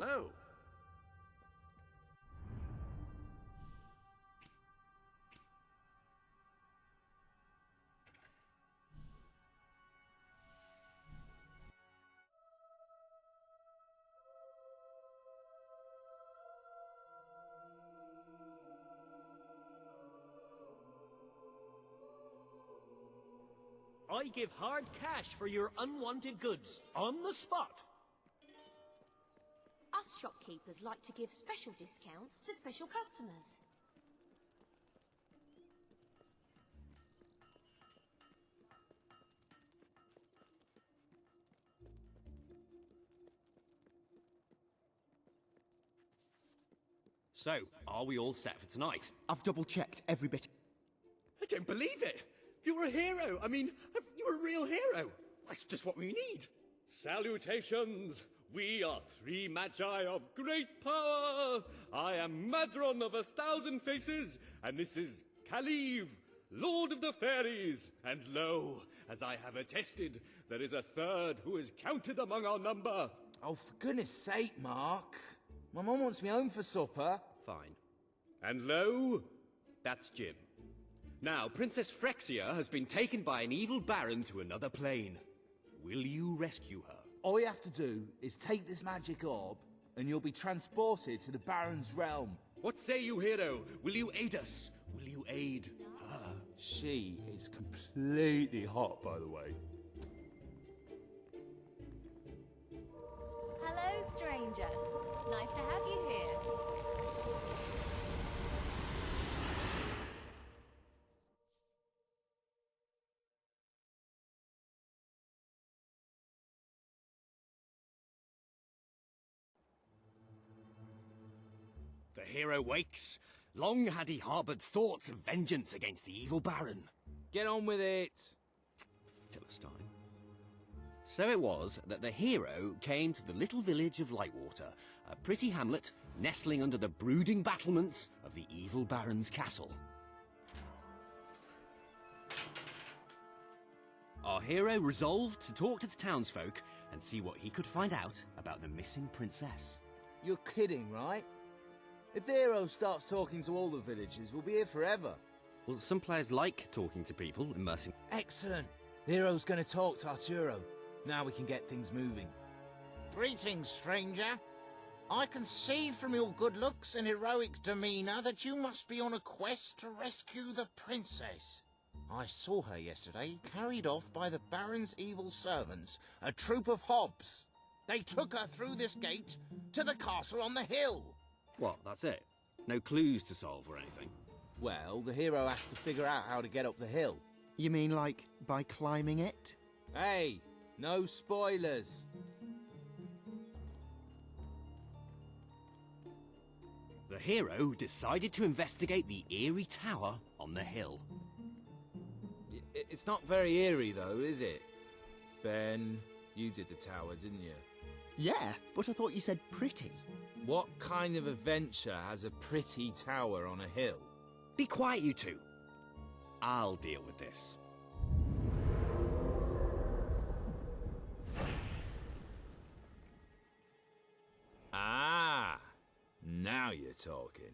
Hello. I give hard cash for your unwanted goods, on the spot. Us shopkeepers like to give special discounts to special customers. So, are we all set for tonight? I've double-checked every bit. I don't believe it! You're a hero! I mean, you're a real hero! That's just what we need! Salutations! We are 3 magi of great power! I am Madron of 1,000 faces, and this is Kaliv, Lord of the Fairies. And lo, as I have attested, there is a third who is counted among our number. Oh, for goodness sake, Mark. My mum wants me home for supper. Fine. And lo, That's Jim. Now, Princess Frexia has been taken by an evil baron to another plane. Will you rescue her? All you have to do is take this magic orb, and you'll be transported to the Baron's realm. What say you, hero? Will you aid us? Will you aid her? She is completely hot, by the way. Hello, stranger. Nice to have you here. The hero wakes. Long had he harboured thoughts of vengeance against the evil baron. Get on with it. Philistine. So it was that the hero came to the little village of Lightwater, a pretty hamlet nestling under the brooding battlements of the evil baron's castle. Our hero resolved to talk to the townsfolk and see what he could find out about the missing princess. You're kidding, right? If the hero starts talking to all the villagers, we'll be here forever. Well, some players like talking to people, immersing... Excellent. The hero's going to talk to Arturo. Now we can get things moving. Greetings, stranger. I can see from your good looks and heroic demeanour that you must be on a quest to rescue the princess. I saw her yesterday, carried off by the Baron's evil servants, a troop of hobs. They took her through this gate to the castle on the hill. What, that's it? No clues to solve or anything? Well, the hero has to figure out how to get up the hill. You mean like by climbing it? Hey, no spoilers. The hero decided to investigate the eerie tower on the hill. It's not very eerie, though, is it? Ben, you did the tower, didn't you? Yeah, but I thought you said pretty. What kind of adventure has a pretty tower on a hill? Be quiet, you two. I'll deal with this. Ah, now you're talking.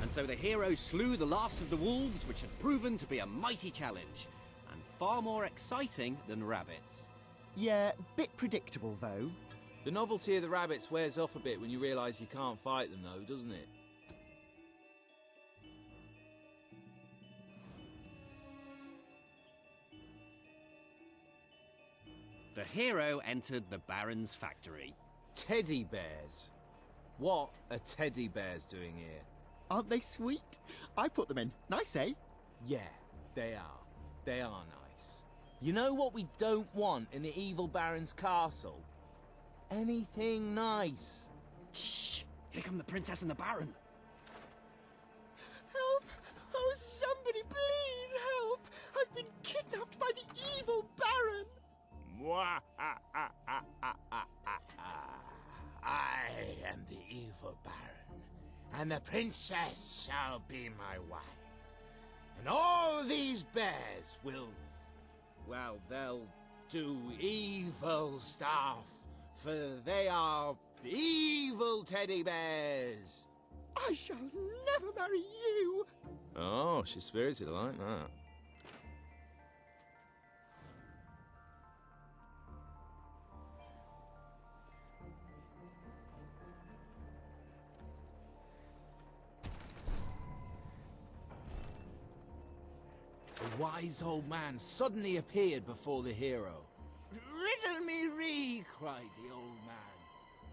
So the hero slew the last of the wolves, which had proven to be a mighty challenge, and far more exciting than rabbits. Yeah, bit predictable though. The novelty of the rabbits wears off a bit when you realise you can't fight them, though, doesn't it? The hero entered the Baron's factory. Teddy bears. What are teddy bears doing here? Aren't they sweet? I put them in. Nice, eh? Yeah, they are. They are nice. You know what we don't want in the evil Baron's castle? Anything nice. Shh! Here come the Princess and the Baron. Help! Oh, somebody please help! I've been kidnapped by the evil Baron! I am the evil Baron, and the princess shall be my wife. And all these bears will, well, they'll do evil stuff, for they are evil teddy bears. I shall never marry you! Oh, she's spirited, I like that. A wise old man suddenly appeared before the hero. "Riddle me ree," cried the old man.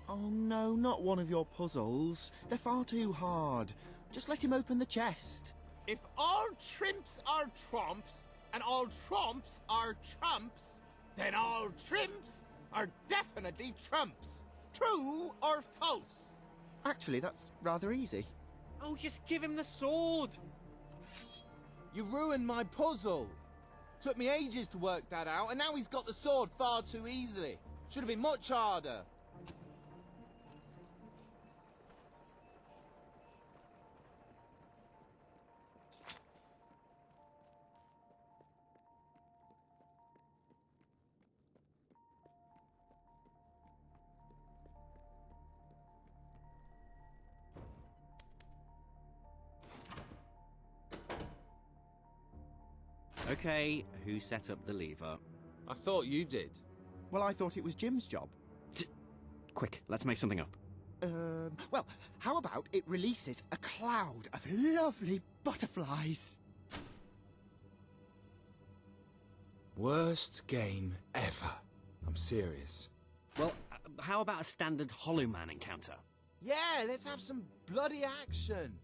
Oh no, not one of your puzzles. They're far too hard. Just let him open the chest. If all trimps are trumps, and all trumps are trumps, then all trimps are definitely trumps. True or false? Actually, that's rather easy. Oh, just give him the sword! You ruined my puzzle. Took me ages to work that out, and now he's got the sword far too easily. Should have been much harder. Okay, who set up the lever? I thought you did. Well, I thought it was Jim's job. Quick, let's make something up. Well, how about it releases a cloud of lovely butterflies? Worst game ever. I'm serious. Well, how about a standard Hollow Man encounter? Yeah, let's have some bloody action.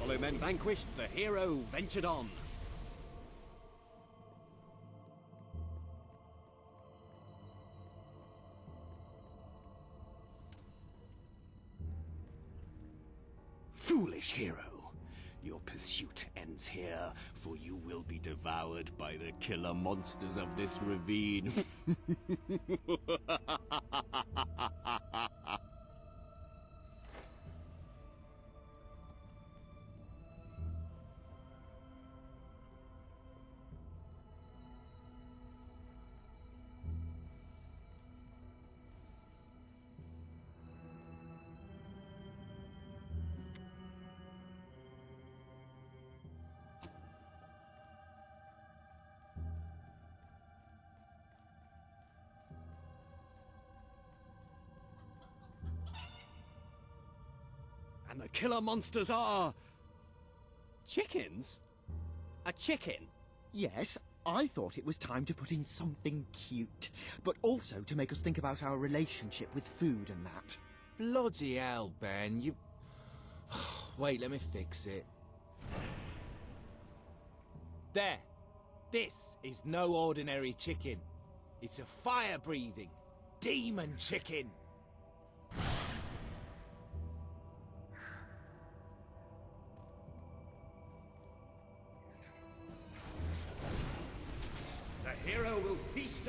Hollow Men vanquished, the hero ventured on. Foolish hero, your pursuit ends here, for you will be devoured by the killer monsters of this ravine. And the killer monsters are... chickens? A chicken? Yes, I thought it was time to put in something cute, but also to make us think about our relationship with food and that. Bloody hell, Ben, you... Wait, let me fix it. There. This is no ordinary chicken. It's a fire-breathing demon chicken.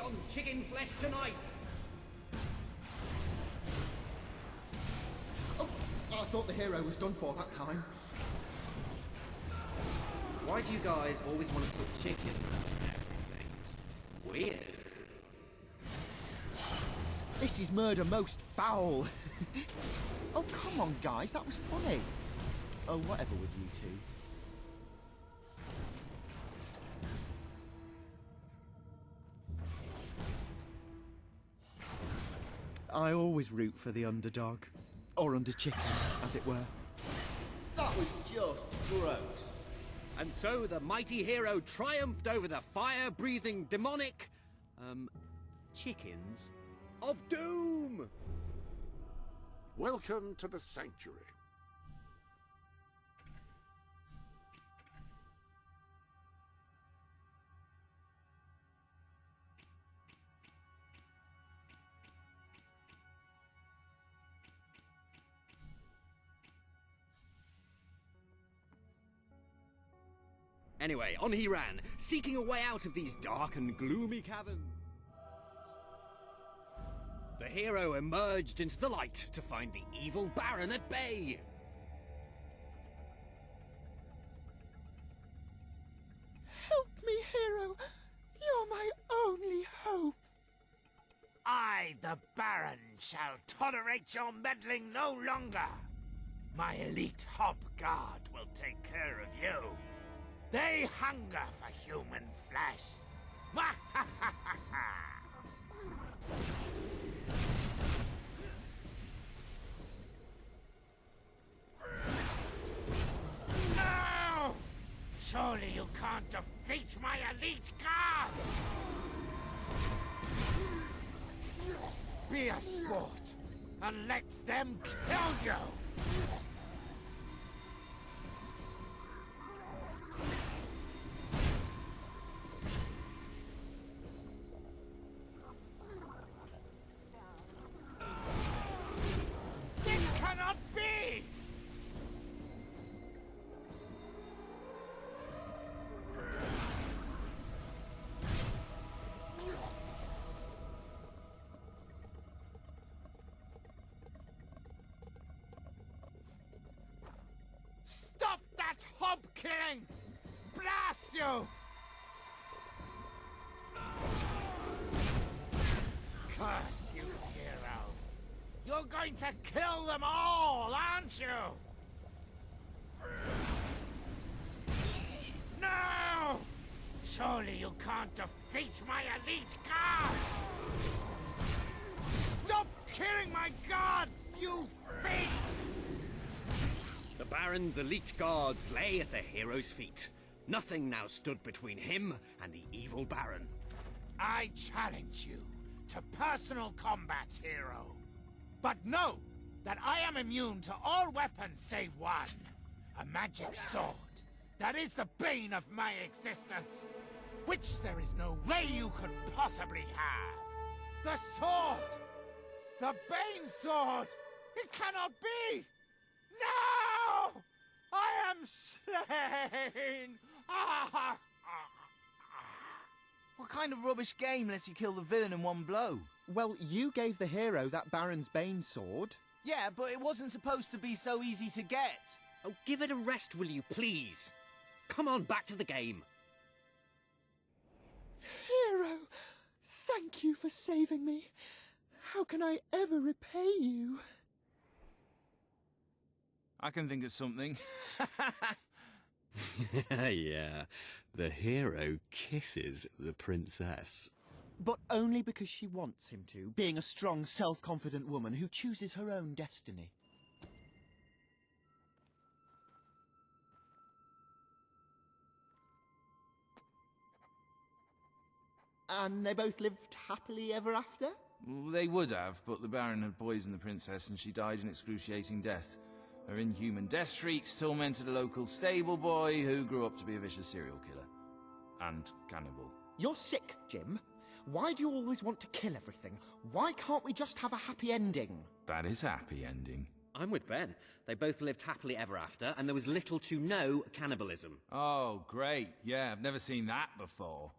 on chicken flesh tonight! Oh, I thought the hero was done for that time. Why do you guys always want to put chicken in everything? Weird. This is murder most foul. Oh, come on, guys, that was funny. Oh, whatever with you two. I always root for the underdog. Or under chicken, as it were. That was just gross. And so the mighty hero triumphed over the fire-breathing demonic... chickens of doom! Welcome to the sanctuary. Anyway, on he ran, seeking a way out of these dark and gloomy caverns. The hero emerged into the light to find the evil Baron at bay. Help me, hero. You're my only hope. I, the Baron, shall tolerate your meddling no longer. My elite hob guard will take care of you. They hunger for human flesh. No! Surely you can't defeat my elite guards! Be a sport and let them kill you! This cannot be! Stop that hob killing! Blast you! Curse you, hero! You're going to kill them all, aren't you? No! Surely you can't defeat my elite guards! Stop killing my guards, you fiend! The Baron's elite guards lay at the hero's feet. Nothing now stood between him and the evil Baron. I challenge you to personal combat, hero. But know that I am immune to all weapons save one. A magic sword that is the bane of my existence, which there is no way you could possibly have. The sword! The Bane sword! It cannot be! No! I am slain! What kind of rubbish game lets you kill the villain in one blow? Well, you gave the hero that Baron's Bane sword. Yeah, but it wasn't supposed to be so easy to get. Oh, give it a rest, will you, please? Come on, back to the game. Hero, thank you for saving me. How can I ever repay you? I can think of something. Yeah, the hero kisses the princess. But only because she wants him to, being a strong, self-confident woman who chooses her own destiny. And they both lived happily ever after? Well, they would have, but the Baron had poisoned the princess and she died an excruciating death. Her inhuman death shrieks tormented a local stable boy who grew up to be a vicious serial killer. And cannibal. You're sick, Jim. Why do you always want to kill everything? Why can't we just have a happy ending? That is a happy ending. I'm with Ben. They both lived happily ever after, and there was little to no cannibalism. Oh, great. Yeah, I've never seen that before.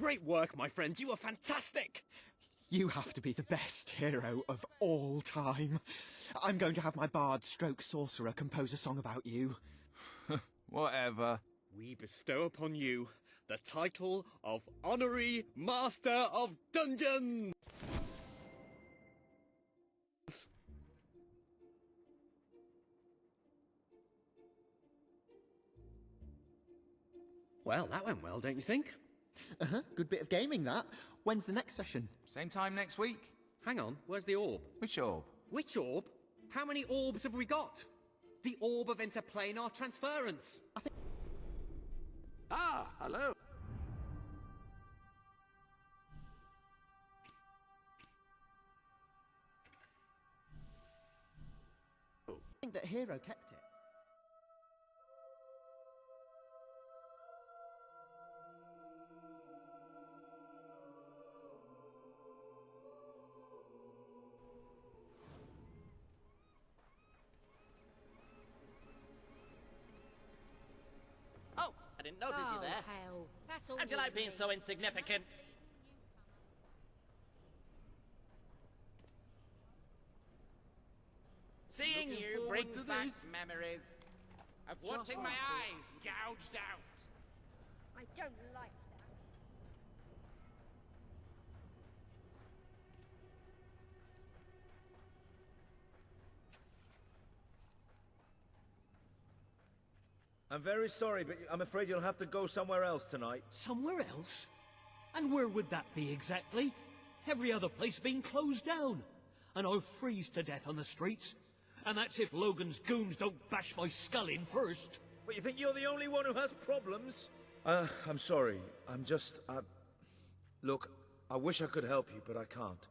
Great work, my friend. You were fantastic. You have to be the best hero of all time. I'm going to have my bard stroke sorcerer compose a song about you. Whatever. We bestow upon you the title of Honorary Master of Dungeons. Well, that went well, don't you think? Good bit of gaming, that. When's the next session? Same time next week? Hang on, where's the orb? Which orb? Which orb? How many orbs have we got? The orb of interplanar transference. Ah, hello. I think that hero kept it. Oh, I didn't notice you there. Hell. That's all. How'd you like being so insignificant? Seeing Looking you forward brings to back this. memories of watching my eyes gouged out. I don't like that. I'm very sorry, but I'm afraid you'll have to go somewhere else tonight. Somewhere else? And where would that be exactly? Every other place being closed down. And I'll freeze to death on the streets. And that's if Logan's goons don't bash my skull in first. But you think you're the only one who has problems? I'm sorry. I'm just, Look, I wish I could help you, but I can't.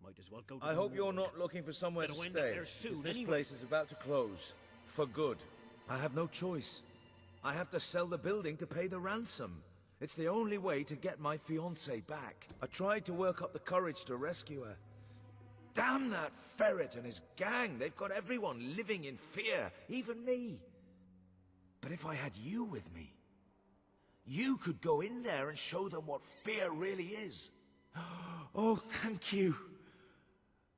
Might as well go to I the hope you're ward. not looking for somewhere to Gonna end up stay. there soon 'Cause this anyway. place is about to close. For good. I have no choice. I have to sell the building to pay the ransom. It's the only way to get my fiancée back. I tried to work up the courage to rescue her. Damn that ferret and his gang. They've got everyone living in fear, even me. But if I had you with me, you could go in there and show them what fear really is. Oh, thank you.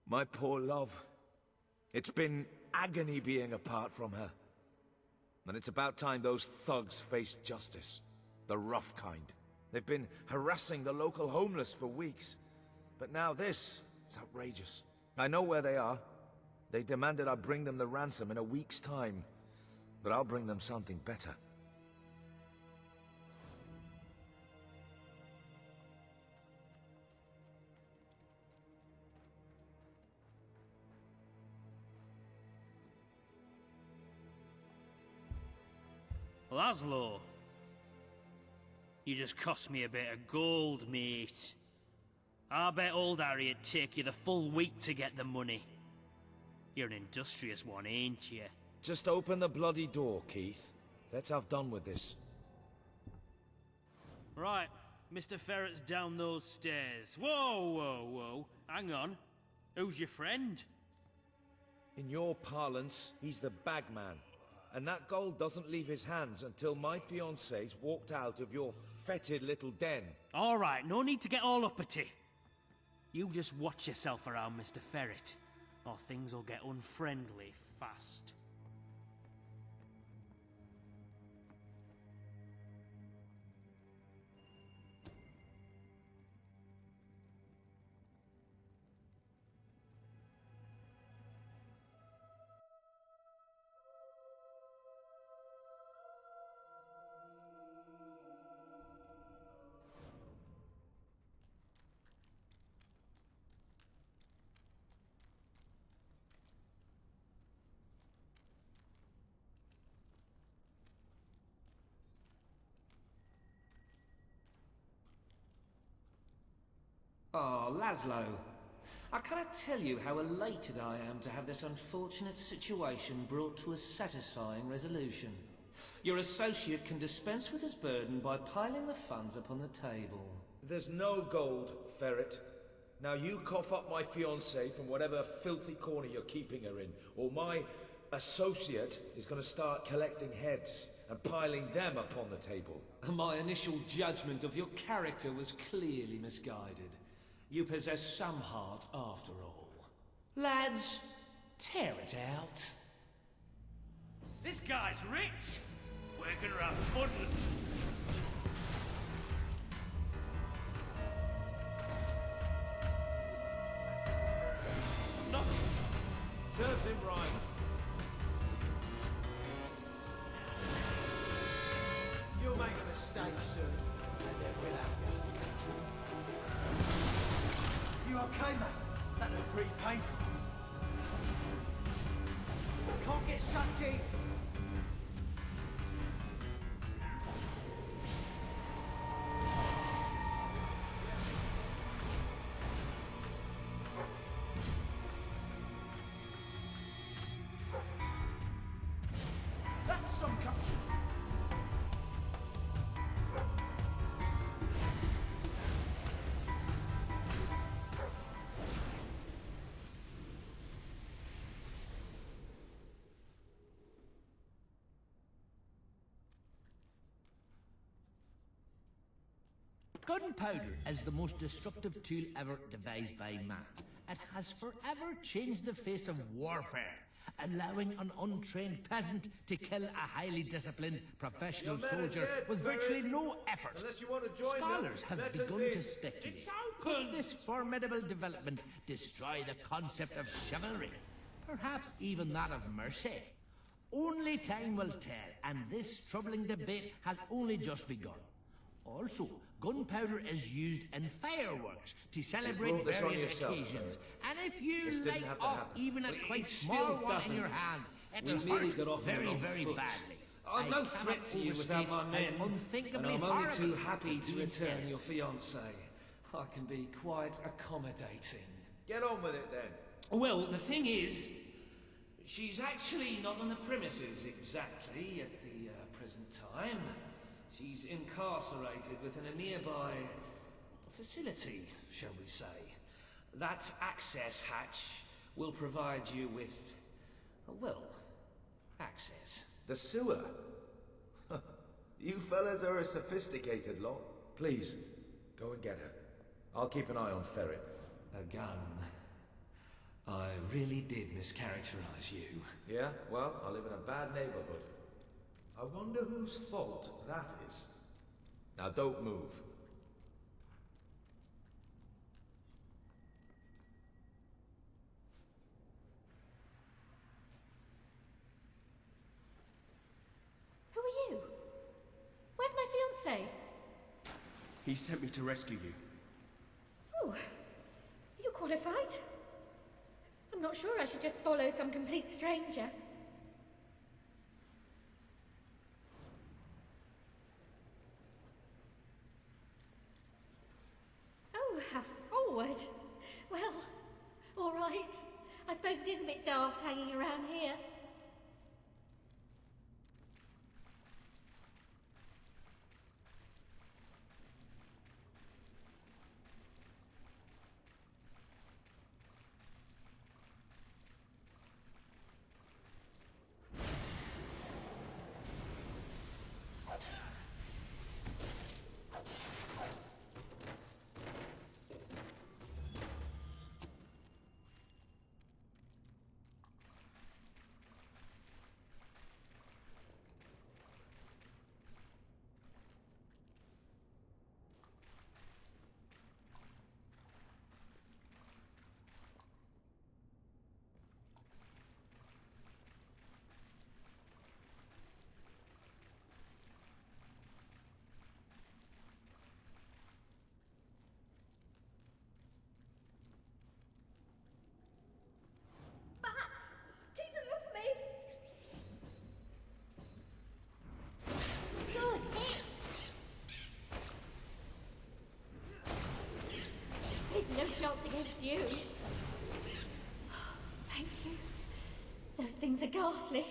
My poor love. It's been agony being apart from her. And it's about time those thugs faced justice. The rough kind. They've been harassing the local homeless for weeks. But now this is outrageous. I know where they are. They demanded I bring them the ransom in a week's time. But I'll bring them something better. Laszlo. You just cost me a bit of gold, mate. I bet old Harry'd take you the full week to get the money. You're an industrious one, ain't you? Just open the bloody door, Keith. Let's have done with this. Right, Mr. Ferret's down those stairs. Whoa, whoa, whoa. Hang on. Who's your friend? In your parlance, he's the bagman. And that gold doesn't leave his hands until my fiancée's walked out of your fetid little den. All right, no need to get all uppity. You just watch yourself around, Mr. Ferret, or things will get unfriendly fast. Oh, Laszlo. I cannot tell you how elated I am to have this unfortunate situation brought to a satisfying resolution. Your associate can dispense with his burden by piling the funds upon the table. There's no gold, Ferret. Now you cough up my fiancée from whatever filthy corner you're keeping her in, or my associate is going to start collecting heads. and piling them upon the table. My initial judgment of your character was clearly misguided. You possess some heart after all. Lads, tear it out. This guy's rich. We're gonna have fun. Not. Serves him right. You'll make a mistake soon, and then we'll have you. You okay, mate? That looked pretty painful. Can't get sucked in. That's some kind. Gunpowder is the most destructive tool ever devised by man. It has forever changed the face of warfare, allowing an untrained peasant to kill a highly disciplined professional soldier with virtually no effort. Unless you want to join Scholars them, have let us begun in. to speculate. It's open! Could this formidable development destroy the concept of chivalry? Perhaps even that of mercy? Only time will tell, and this troubling debate has only just begun. Also, gunpowder is used in fireworks to celebrate brought this on various yourself, occasions. And if you This didn't light have to up happen. even a Well, quite it small still one in your doesn't. hand, We it'll merely hurt got off on the very, wrong very foot. badly. I'm no cannot threat to you overstate without my how men, and unthinkably I'm only horrible too happy to it return is. your fiancée. I can be quite accommodating. Get on with it then. Well, the thing is, she's actually not on the premises exactly at the present time. She's incarcerated within a nearby facility, shall we say. That access hatch will provide you with, well, access. The sewer? You fellas are a sophisticated lot. Please, go and get her. I'll keep an eye on Ferret. A gun. I really did mischaracterize you. Yeah? Well, I live in a bad neighborhood. I wonder whose fault that is. Now don't move. Who are you? Where's my fiancé? He sent me to rescue you. Oh, you qualified? I'm not sure I should just follow some complete stranger. Oh, how forward. Well, all right. I suppose it is a bit daft hanging around here. No chance against you. Thank you. Those things are ghastly.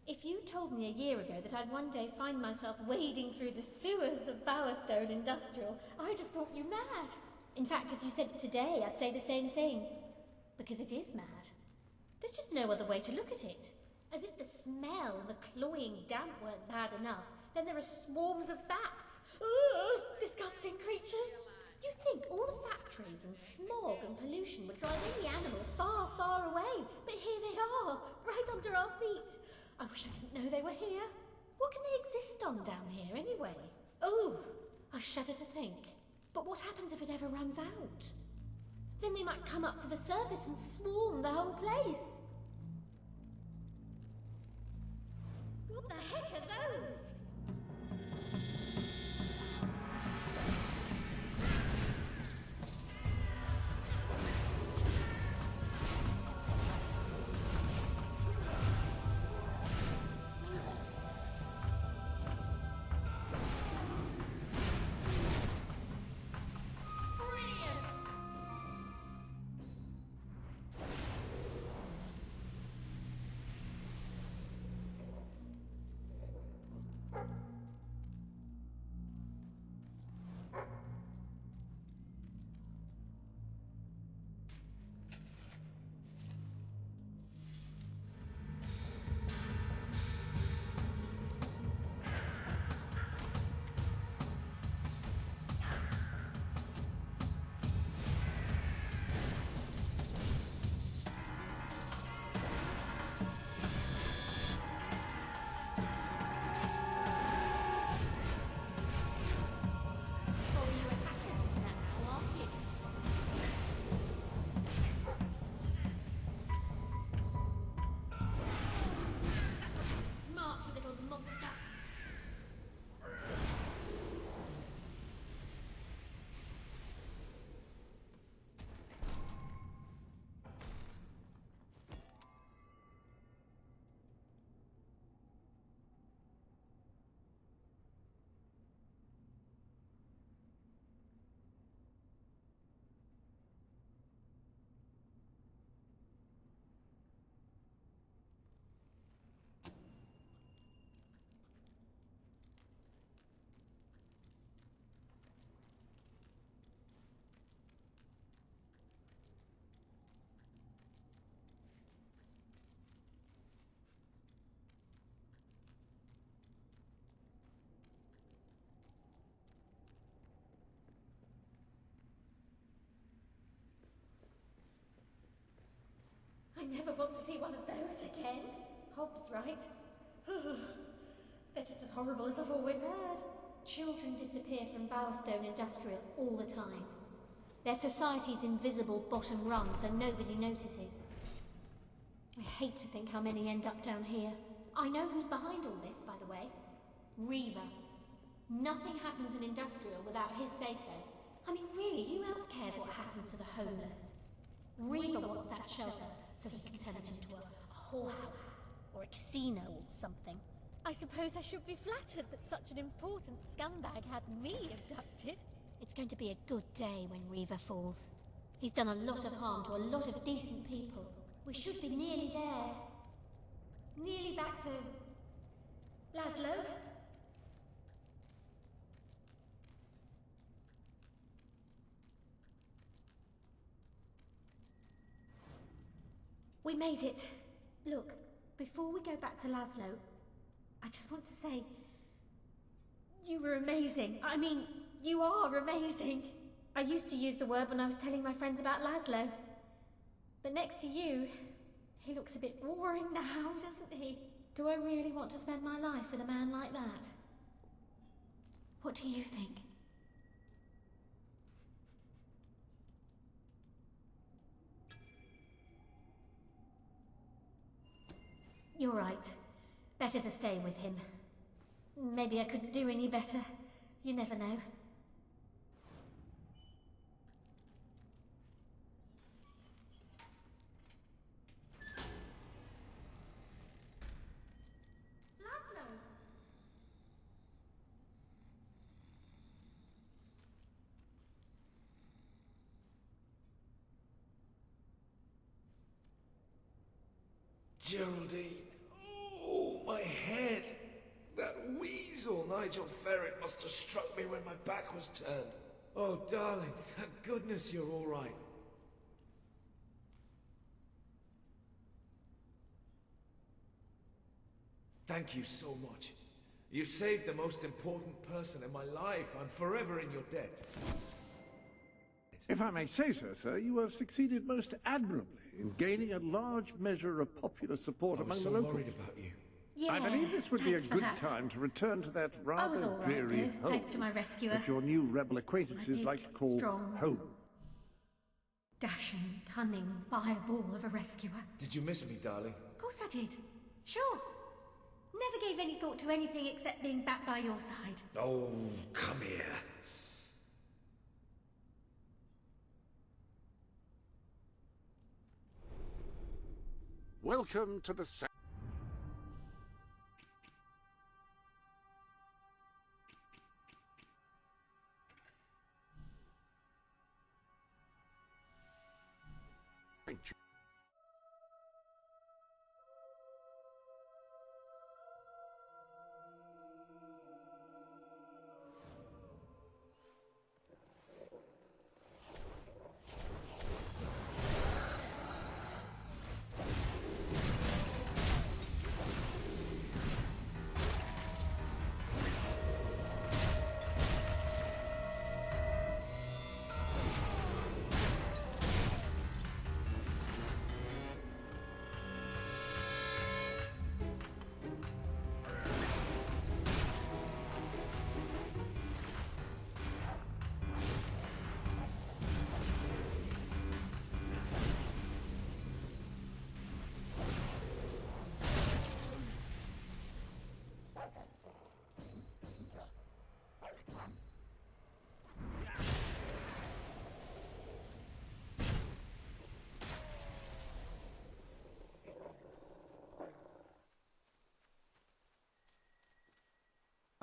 If you told me a year ago that I'd one day find myself wading through the sewers of Bowerstone Industrial, I'd have thought you mad. In fact, if you said it today, I'd say the same thing. Because it is mad. There's just no other way to look at it. As if the smell and the cloying damp weren't bad enough, then there are swarms of bats. Ugh, disgusting creatures. You'd think all the factories and smog and pollution would drive any animal far, far away, but here they are, right under our feet. I wish I didn't know they were here. What can they exist on down here, anyway? Oh, I shudder to think. But what happens if it ever runs out? Then they might come up to the surface and swarm the whole place. What the heck are those? I never want to see one of those again. Hobbs, right? They're just as horrible as I've always heard. Children disappear from Bowerstone Industrial all the time. Their society's invisible bottom rung, so nobody notices. I hate to think how many end up down here. I know who's behind all this, by the way. Reaver. Nothing happens in Industrial without his say-so. I mean, really, who else cares what happens to the homeless? Reaver wants that shelter, so he can turn it into a whorehouse, or a casino or something. I suppose I should be flattered that such an important scumbag had me abducted. It's going to be a good day when Reaver falls. He's done a lot of harm to a lot of decent people. We should be nearly there. Nearly back to... Laszlo? We made it. Look, before we go back to Laszlo, I just want to say... You were amazing. I mean, you are amazing. I used to use the word when I was telling my friends about Laszlo. But next to you, he looks a bit boring now, doesn't he? Do I really want to spend my life with a man like that? What do you think? You're right. Better to stay with him. Maybe I couldn't do any better. You never know. Laszlo! Geraldine. Oh, my head. weasel, Nigel Ferret, must have struck me when my back was turned. Oh, darling, thank goodness you're all right. Thank you so much. You saved the most important person in my life. I'm forever in your debt. If I may say so, sir, you have succeeded most admirably in gaining a large measure of popular support among the locals. Worried about you. Yeah, I believe this would be a thanks for good that. time to return to that I was rather all right, dreary though, home thanks to my rescuer. that your new rebel acquaintances big, like to call strong, home. Dashing, cunning fireball of a rescuer. Did you miss me, darling? Of course I did. Sure. Never gave any thought to anything except being back by your side. Oh, come here. Welcome to the sanctuary.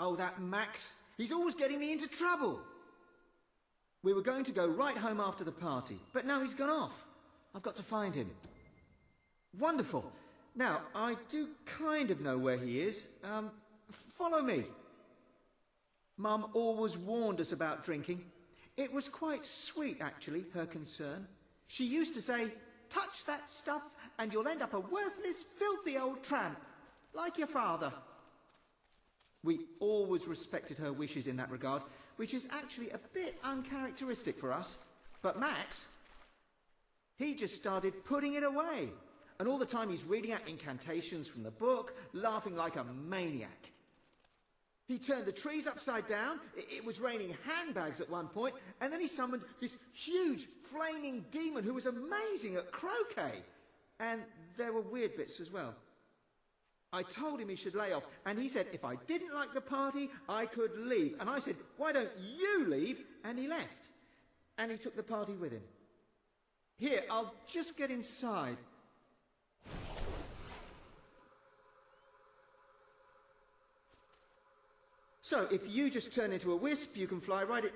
Oh, that Max. He's always getting me into trouble. We were going to go right home after the party, but now he's gone off. I've got to find him. Wonderful. Now, I do kind of know where he is. Follow me. Mum always warned us about drinking. It was quite sweet, actually, her concern. She used to say, touch that stuff and you'll end up a worthless, filthy old tramp, like your father. We always respected her wishes in that regard, which is actually a bit uncharacteristic for us. But Max, he just started putting it away. And all the time he's reading out incantations from the book, laughing like a maniac. He turned the trees upside down, it was raining handbags at one point, and then he summoned this huge, flaming demon who was amazing at croquet. And there were weird bits as well. I told him he should lay off, and he said if I didn't like the party, I could leave. And I said, why don't you leave? And he left. And he took the party with him. Here, I'll just get inside. So, if you just turn into a wisp, you can fly right at...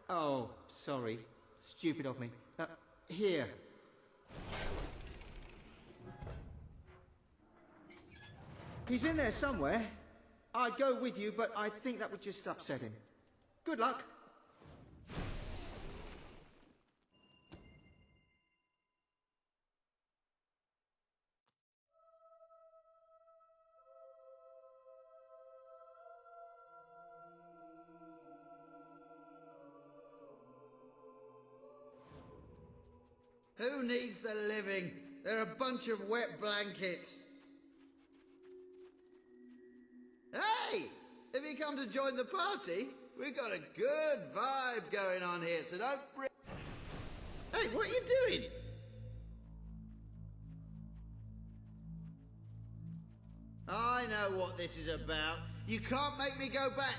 Oh, sorry. Stupid of me. Here. He's in there somewhere. I'd go with you, but I think that would just upset him. Good luck. Who needs the living? They're a bunch of wet blankets. Hey! Have you come to join the party? We've got a good vibe going on here, so don't Hey, what are you doing? I know what this is about. You can't make me go back.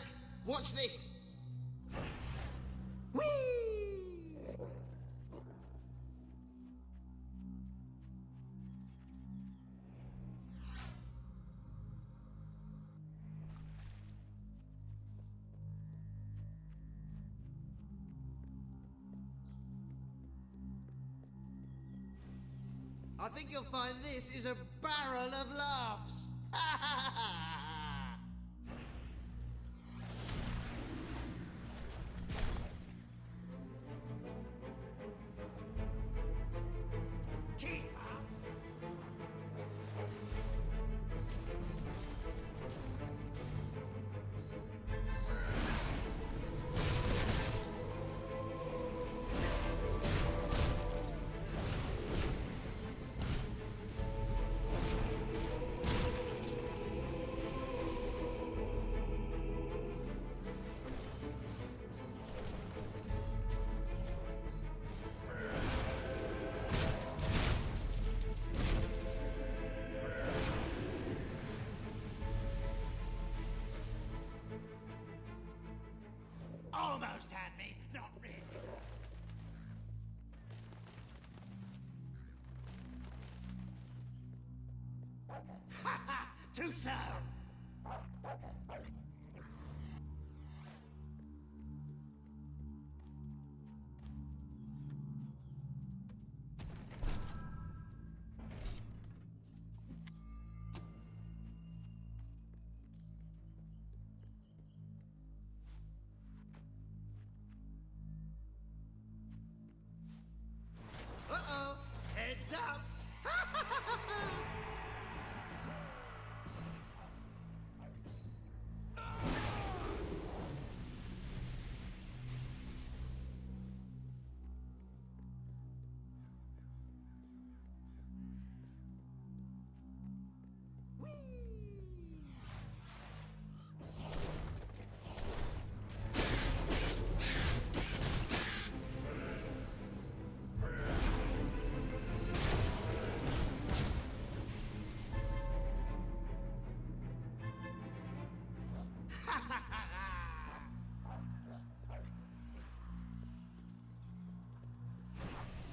Watch this. Whee! I think you'll find this is a barrel of laughs. almost had me. Not really. Ha ha! Too slow! Uh-oh! Heads up!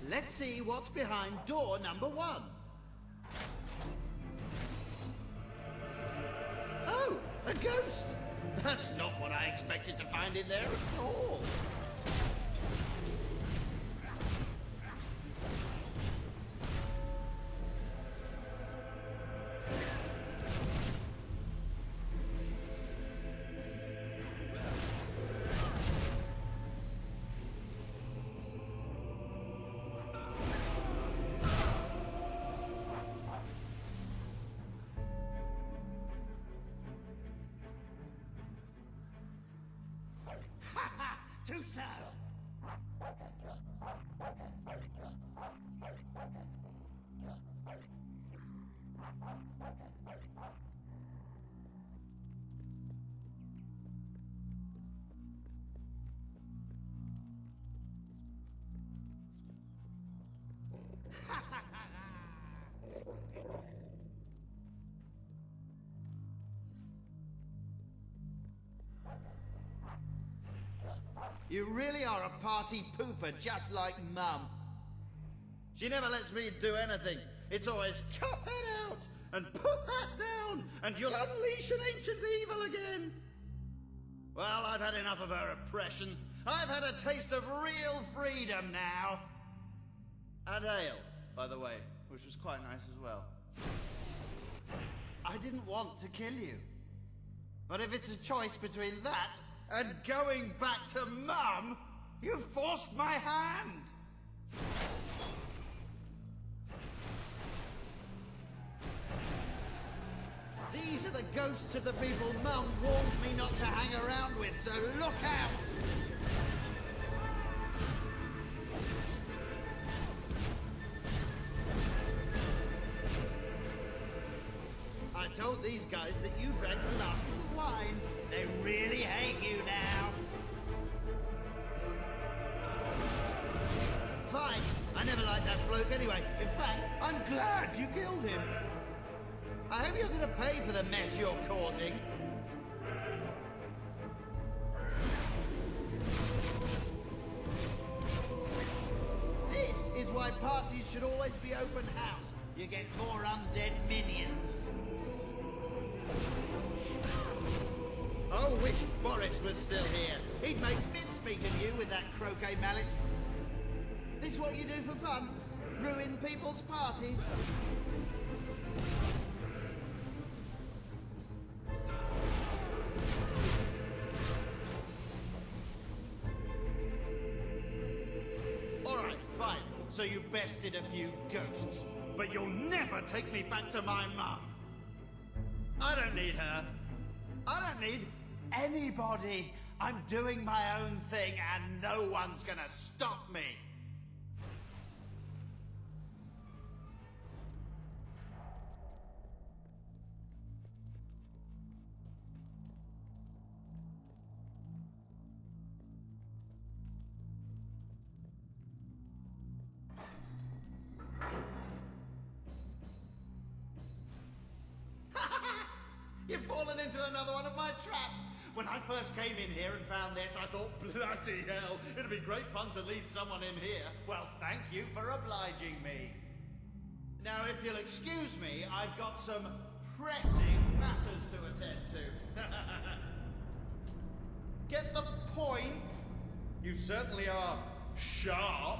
Let's see what's behind door number 1. Oh, a ghost! That's not what I expected to find in there at all. Too slow! You really are a party pooper, just like Mum. She never lets me do anything. It's always, cut that out, and put that down, and you'll unleash an ancient evil again. Well, I've had enough of her oppression. I've had a taste of real freedom now. And ale, by the way, which was quite nice as well. I didn't want to kill you. But if it's a choice between that and going back to Mum, you forced my hand. These are the ghosts of the people Mum warned me not to hang around with, so look out! I told these guys that you drank the last of the wine. They really hate you now. Fine. I never liked that bloke anyway. In fact, I'm glad you killed him. I hope you're going to pay for the mess you're causing. This is why parties should always be open house. You get more undead minions. I wish Boris was still here. He'd make mincemeat of you with that croquet mallet. This what you do for fun? Ruin people's parties? Alright, fine. So you bested a few ghosts. But you'll never take me back to my mum. I don't need her. I don't need anybody. I'm doing my own thing and no one's gonna stop me. You fall fallen into another one of my traps. When I first came in here and found this, I thought, bloody hell, it'd be great fun to lead someone in here. Well, thank you for obliging me. Now, if you'll excuse me, I've got some pressing matters to attend to. Get the point? You certainly are sharp.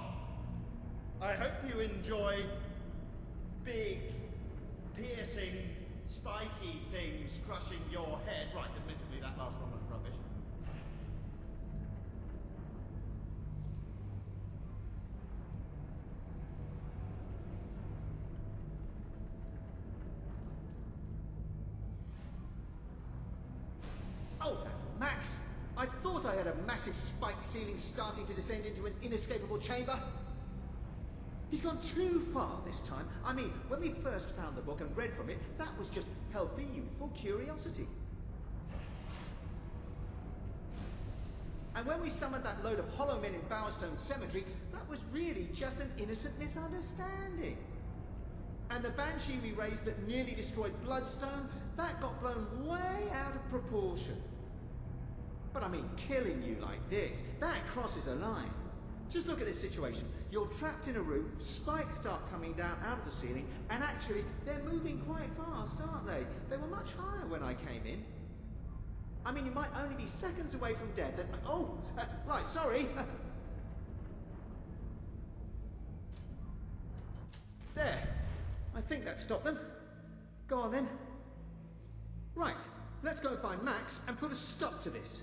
I hope you enjoy big, piercing, spiky things crushing your head. Right, admittedly, that last one was rubbish. Oh, Max! I thought I had a massive spike ceiling starting to descend into an inescapable chamber. He's gone too far this time. I mean, when we first found the book and read from it, that was just healthy, youthful curiosity. And when we summoned that load of hollow men in Bowerstone Cemetery, that was really just an innocent misunderstanding. And the banshee we raised that nearly destroyed Bloodstone, that got blown way out of proportion. But I mean, killing you like this, that crosses a line. Just look at this situation. You're trapped in a room, spikes start coming down out of the ceiling, and actually, they're moving quite fast, aren't they? They were much higher when I came in. I mean, you might only be seconds away from death and... Oh, right, sorry. There. I think that stopped them. Go on then. Right, let's go find Max and put a stop to this.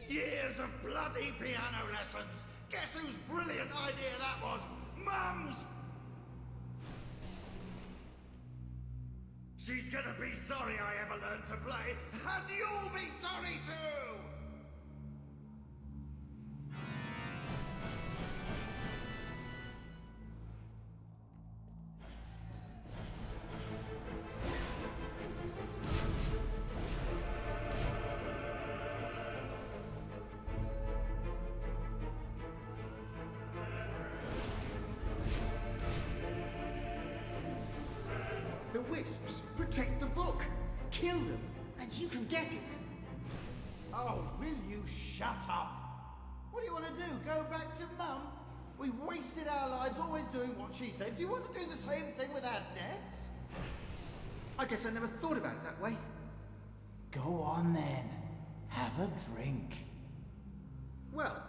Years of bloody piano lessons. Guess whose brilliant idea that was? Mum's! She's gonna be sorry I ever learned to play, and you'll be sorry too! The Wisps protect the book. Kill them, and you can get it. Oh, will you shut up? What do you want to do? Go back to Mum? We've wasted our lives always doing what she said. Do you want to do the same thing with our deaths? I guess I never thought about it that way. Go on then. Have a drink. Well,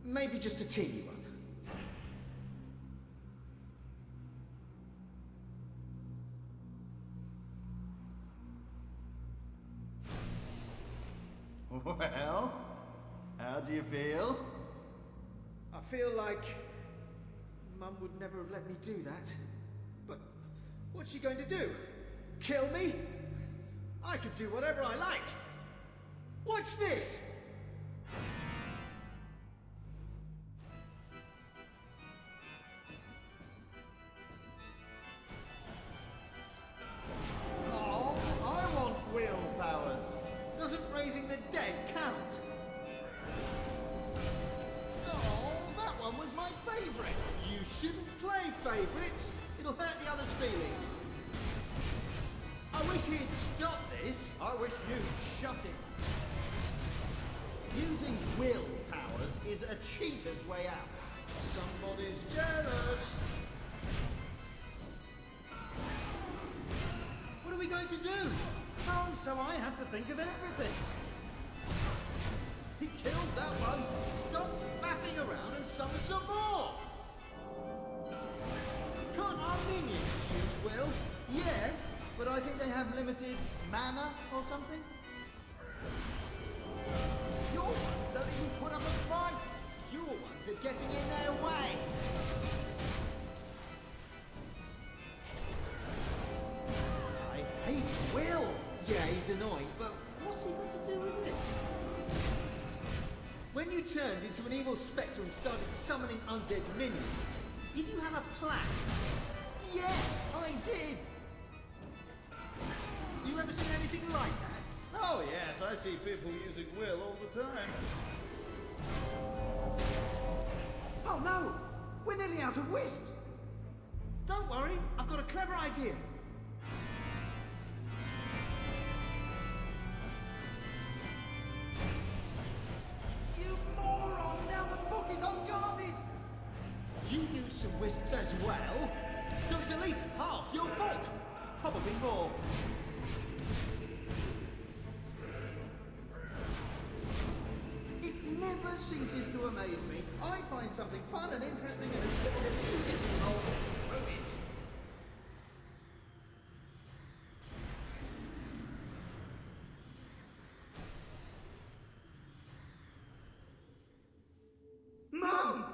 maybe just a teeny one. Well, how do you feel? I feel like Mum would never have let me do that. But what's she going to do? Kill me? I can do whatever I like. Watch this! Oh, I want will powers. Doesn't raising the dead count? Oh, that one was my favourite. You shouldn't play favourites. It'll hurt the others' feelings. I wish he'd stop this. I wish you'd shut it. Using will powers is a cheater's way out. Somebody's jealous. What are we going to do? Oh, so I have to think of everything. He killed that one. Stop faffing around and summon some more. Can't our minions use will? Yeah, but I think they have limited mana or something. Your ones don't even put up a fight. Your ones are getting in their way. I hate Will. Yeah, he's annoying, but What's he got to do with this? when you turned into an evil spectre and started summoning undead minions, did you have a plan? Yes, I did. You ever seen anything like that? Oh yes, I see people using will all the time. Oh no! We're nearly out of wisps! Don't worry, I've got a clever idea. You moron! Now the book is unguarded! You use some wisps as well, so it's at least half your fault. Probably more. It never ceases to amaze me. I find something fun and interesting and as soon as you get involved, it's ruined. Mum!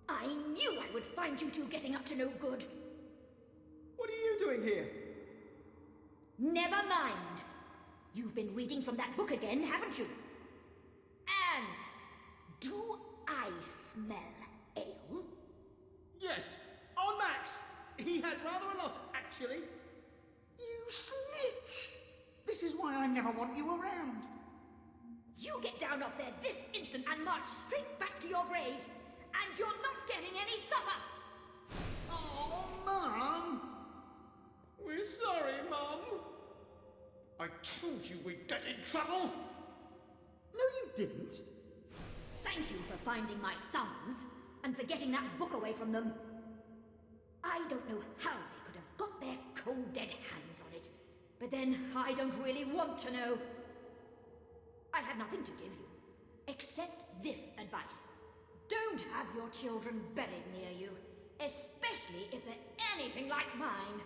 I knew I would find you two getting up to no good. What are you doing here? Never mind. You've been reading from that book again, haven't you? And do I smell ale? Yes, on Max! He had rather a lot, actually. You snitch! This is why I never want you around. You get down off there this instant and march straight back to your graves, and you're not getting any supper! Oh, Mum! We're sorry, Mum. I told you we'd get in trouble! No, you didn't. Thank you for finding my sons, and for getting that book away from them. I don't know how they could have got their cold dead hands on it, but then I don't really want to know. I have nothing to give you, except this advice. Don't have your children buried near you, especially if they're anything like mine.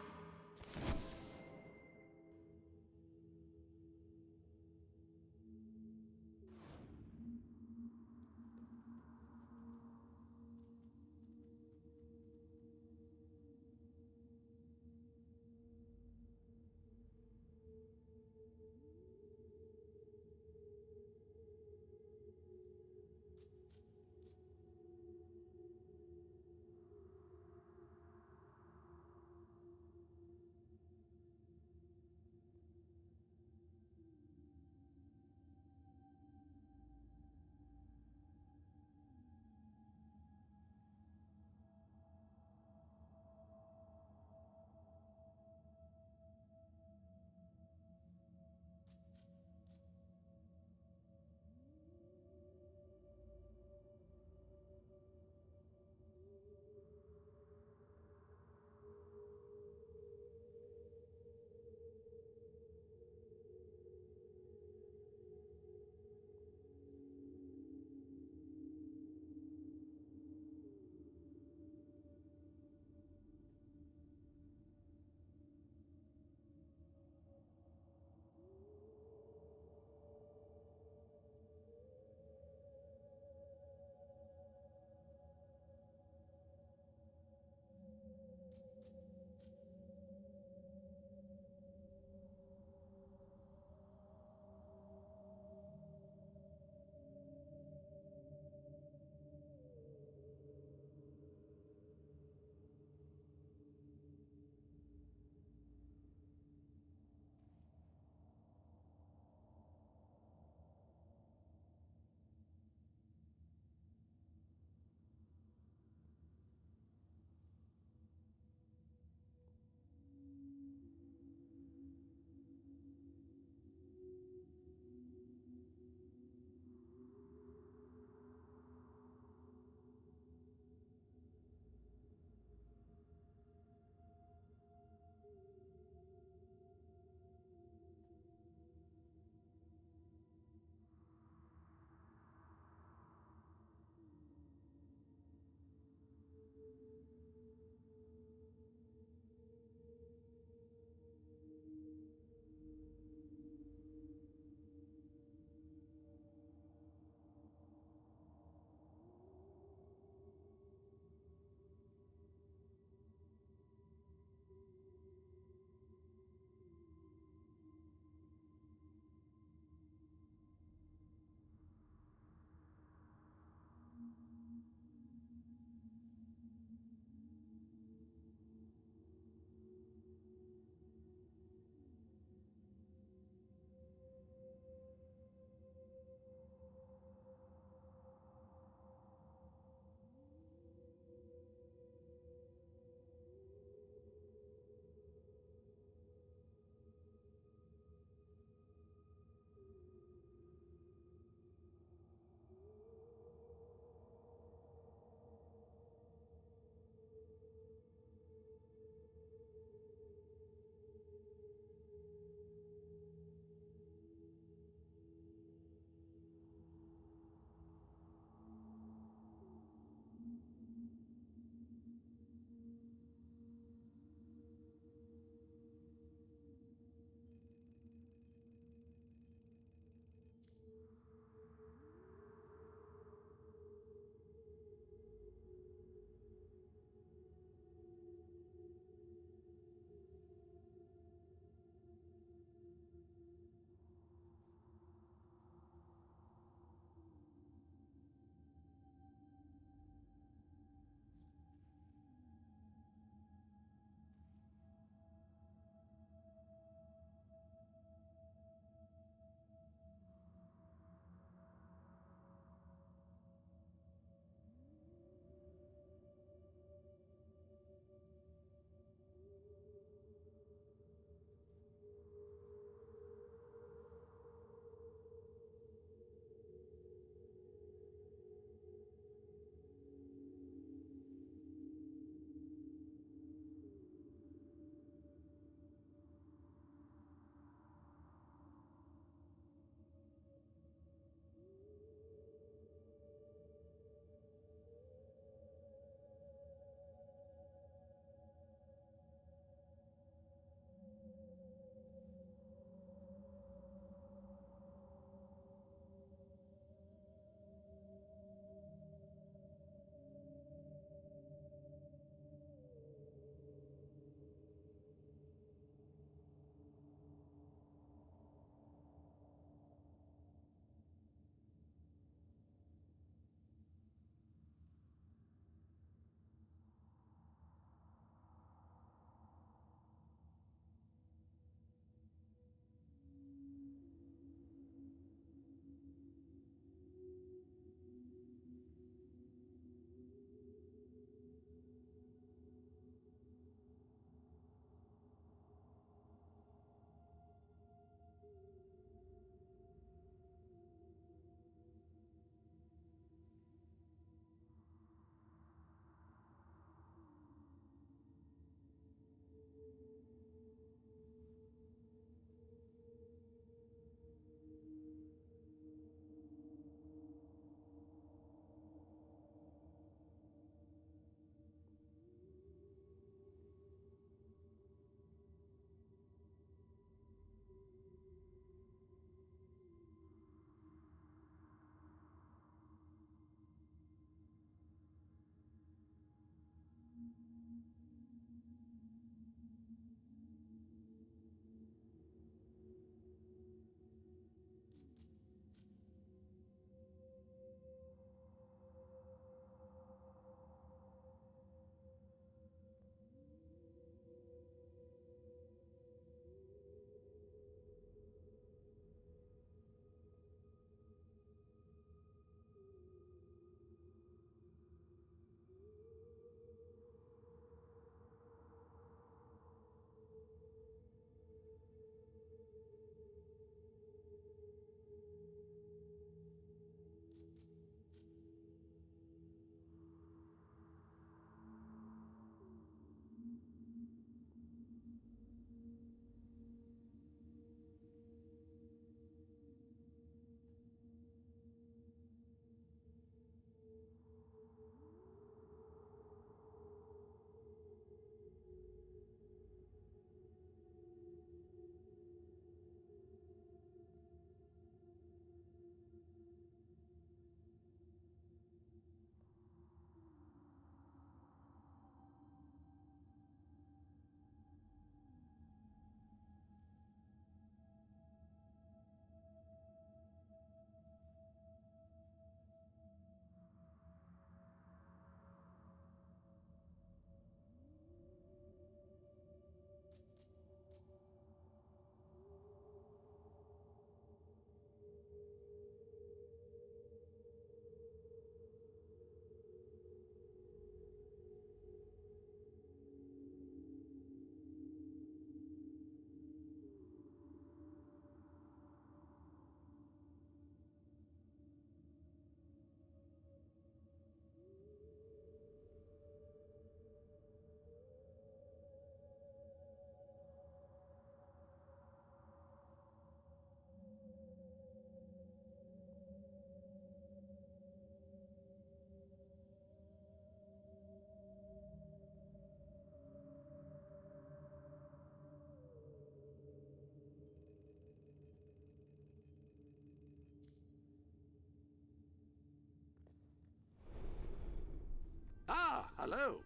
Hello.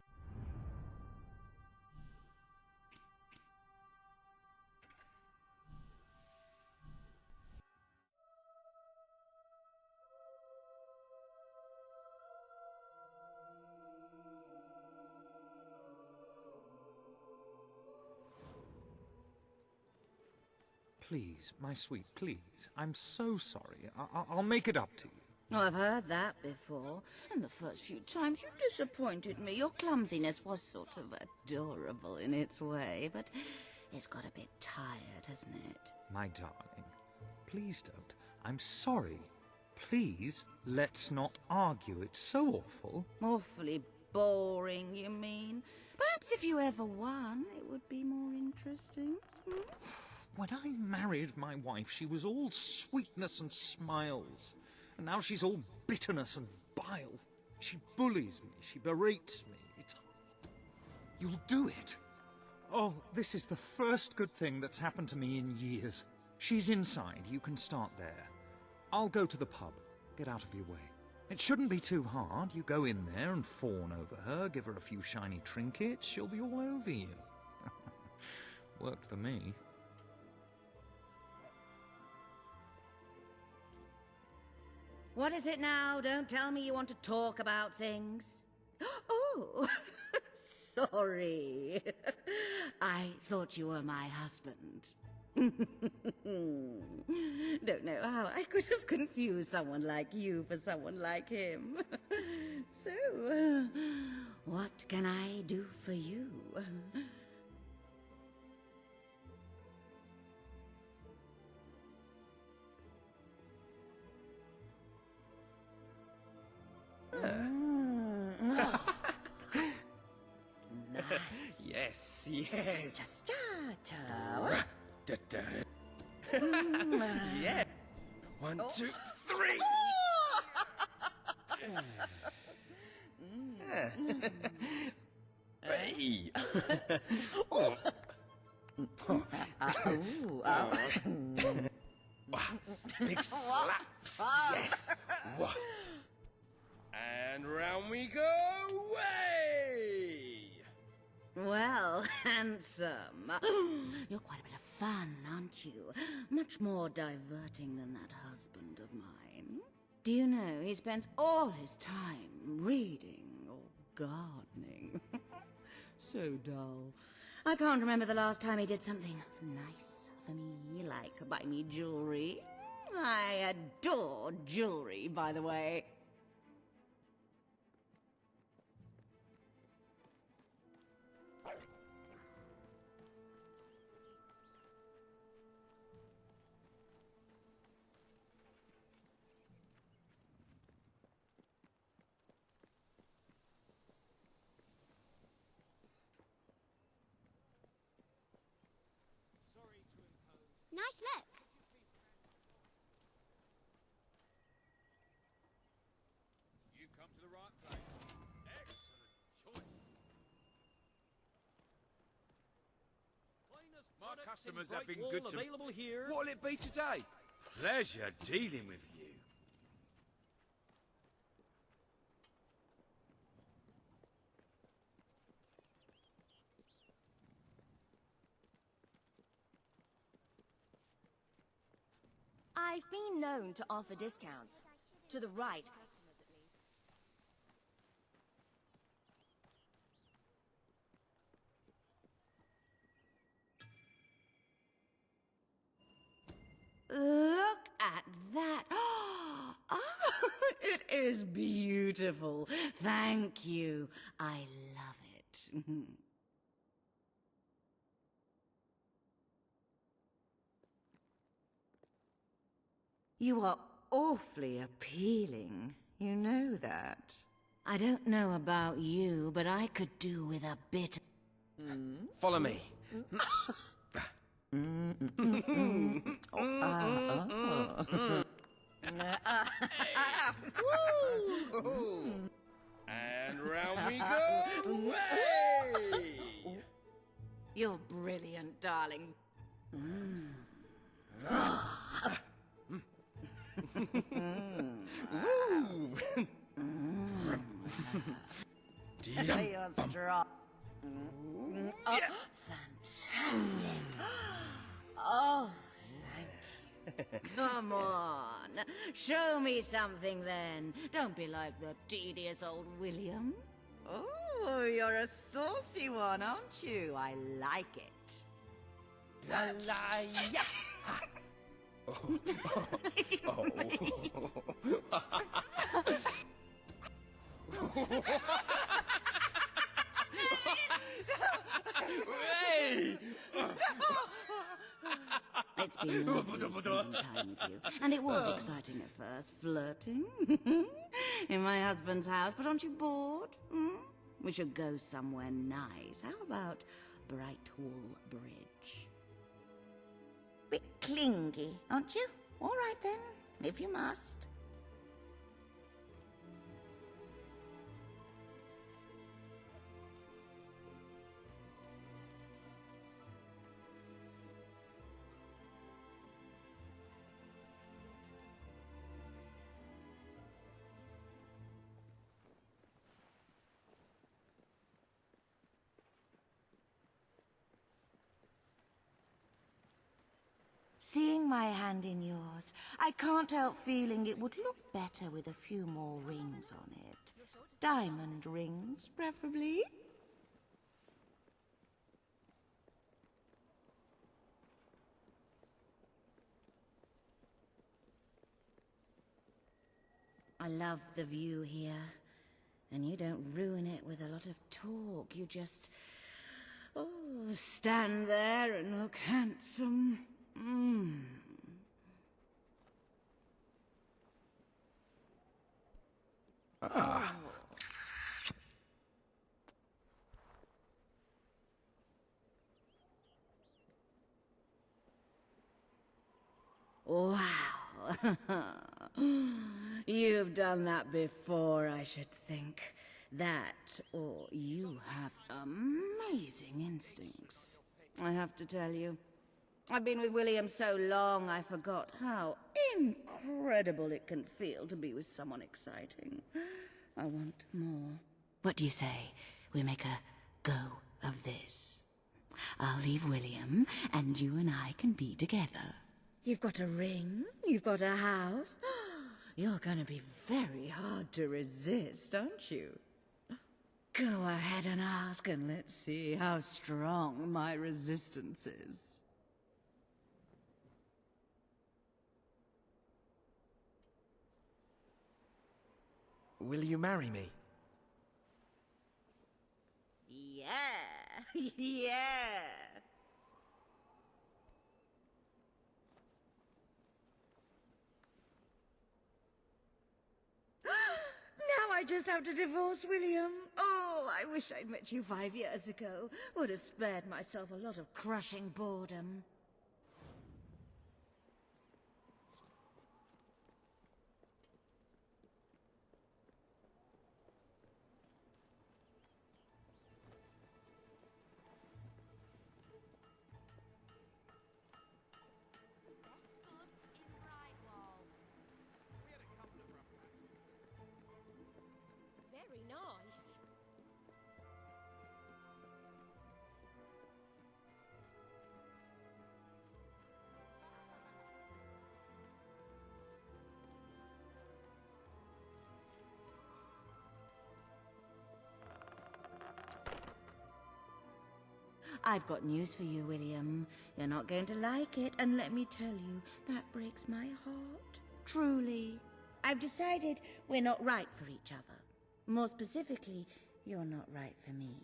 Please, my sweet, please. I'm so sorry. I'll make it up to you. Oh, I've heard that before. And the first few times you disappointed me. Your clumsiness was sort of adorable in its way, but it's got a bit tired, hasn't it? My darling, please don't. I'm sorry. Please, let's not argue. It's so awful. Awfully boring, you mean? Perhaps if you ever won, it would be more interesting. Hmm? When I married my wife, she was all sweetness and smiles. And now she's all bitterness and bile. She bullies me, she berates me. You'll do it. Oh, this is the first good thing that's happened to me in years. She's inside, you can start there. I'll go to the pub. Get out of your way. It shouldn't be too hard. You go in there and fawn over her, give her a few shiny trinkets, she'll be all over you. Worked for me. What is it now? Don't tell me you want to talk about things. Oh, sorry. I thought you were my husband. Don't know how I could have confused someone like you for someone like him. So, what can I do for you? Nice. Yes, yes. Yeah. 1, 2, 3. Hey. Big slaps. Yes. And round we go. Way. Well, handsome. You're quite a bit of fun, aren't you? Much more diverting than that husband of mine. Do you know, he spends all his time reading or gardening. So dull. I can't remember the last time he did something nice for me, like buy me jewelry. I adore jewelry, by the way. Nice look. You've come to the right place. Excellent choice. My customers have been good to me. Available here. What'll it be today? Pleasure dealing with you. I've been known to offer discounts. To the right customers, at least. Look at that. Oh, it is beautiful. Thank you. I love it. You are awfully appealing. You know that. I don't know about you, but I could do with a bit. Follow me. And round we go. Way! You're brilliant, darling. You're strong. Oh, fantastic. Oh, thank you. Come on. Show me something then. Don't be like the tedious old William. Oh, you're a saucy one, aren't you? I like it. La la ya. Hey! It's been lovely spending time with you. And it was exciting at first, flirting in my husband's house. But aren't you bored? Hmm? We should go somewhere nice. How about Brightwall Bridge? Bit clingy, aren't you? All right then, if you must. Seeing my hand in yours, I can't help feeling it would look better with a few more rings on it. Diamond rings, preferably. I love the view here. And you don't ruin it with a lot of talk. You just... stand there and look handsome. Ah. Wow. You've done that before, I should think. That, or you have amazing instincts. I have to tell you. I've been with William so long, I forgot how incredible it can feel to be with someone exciting. I want more. What do you say we make a go of this? I'll leave William, and you and I can be together. You've got a ring, you've got a house. You're gonna be very hard to resist, aren't you? Go ahead and ask, and let's see how strong my resistance is. Will you marry me? Yeah, yeah. Now I just have to divorce William. Oh, I wish I'd met you 5 years ago. Would have spared myself a lot of crushing boredom. Very nice. I've got news for you, William. You're not going to like it, and let me tell you, that breaks my heart. Truly. I've decided we're not right for each other. More specifically, you're not right for me.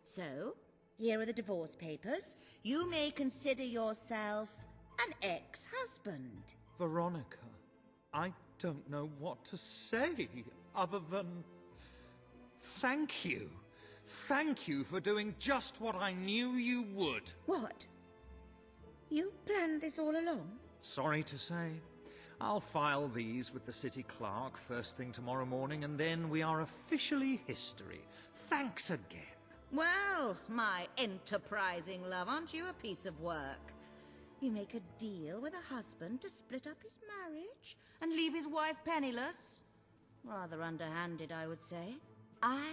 So, here are the divorce papers. You may consider yourself an ex-husband. Veronica, I don't know what to say other than thank you. Thank you for doing just what I knew you would. What? You planned this all along? Sorry to say. I'll file these with the city clerk first thing tomorrow morning, and then we are officially history. Thanks again. Well, my enterprising love, aren't you a piece of work? You make a deal with a husband to split up his marriage and leave his wife penniless? Rather underhanded, I would say. I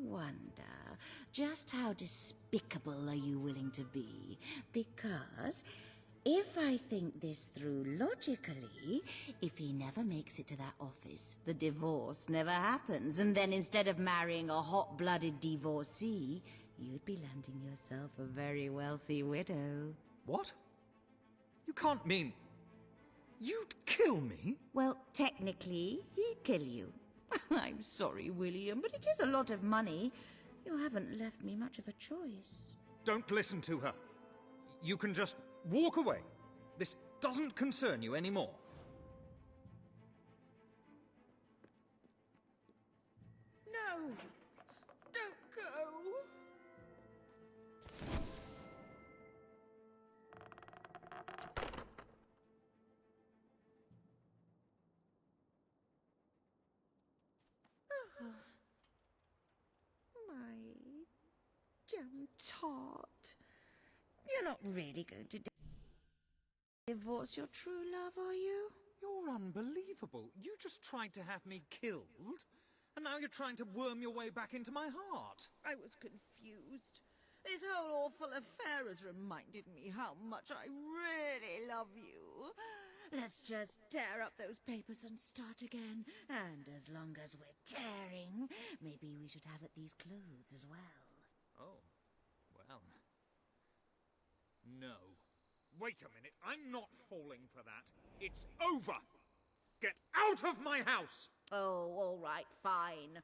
wonder, just how despicable are you willing to be? Because if I think this through logically, if he never makes it to that office, the divorce never happens, and then instead of marrying a hot-blooded divorcee, you'd be landing yourself a very wealthy widow. What? You can't mean... You'd kill me? Well, technically, he'd kill you. I'm sorry, William, but it is a lot of money. You haven't left me much of a choice. Don't listen to her. You can just walk away. This doesn't concern you anymore. No! Don't go! My jam tart. You're not really going to divorce your true love, are you? You're unbelievable. You just tried to have me killed, and now you're trying to worm your way back into my heart. I was confused. This whole awful affair has reminded me how much I really love you. Let's just tear up those papers and start again. And as long as we're tearing, maybe we should have at these clothes as well. Oh, well... No. Wait a minute, I'm not falling for that. It's over! Get out of my house! Oh, all right, fine.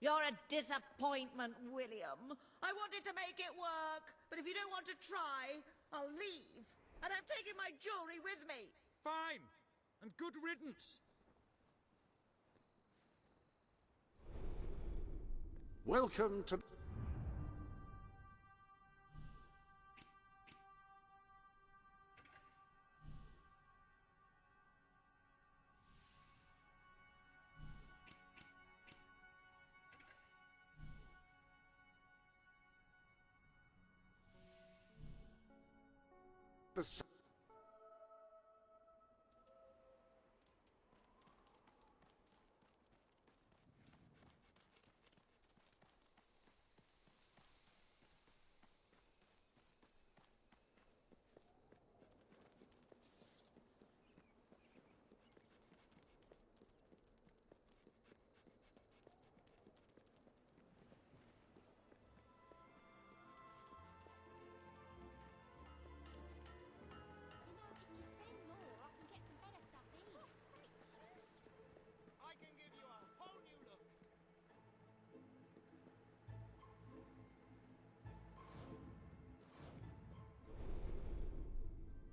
You're a disappointment, William. I wanted to make it work, but if you don't want to try, I'll leave. And I'm taking my jewelry with me. Fine, and good riddance. Welcome to... the...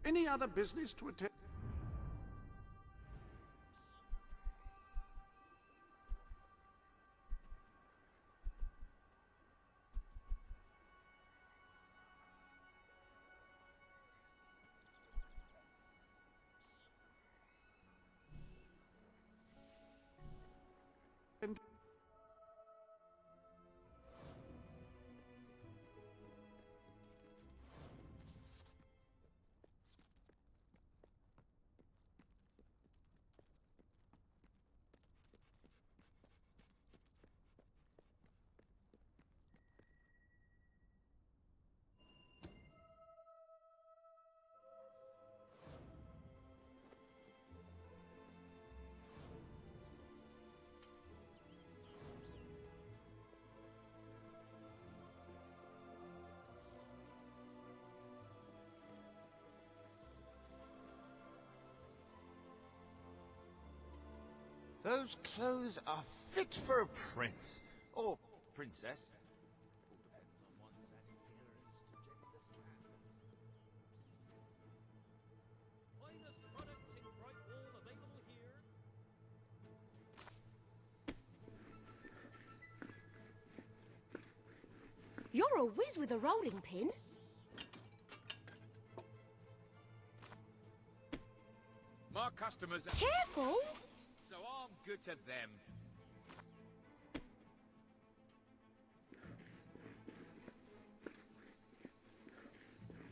Any other business to attend? Those clothes are fit for a prince. Or princess. All depends on one's adherence to gender standards. Finest products in Brightwall available here. You're a whiz with a rolling pin. My customers are... Careful! So I'm good to them.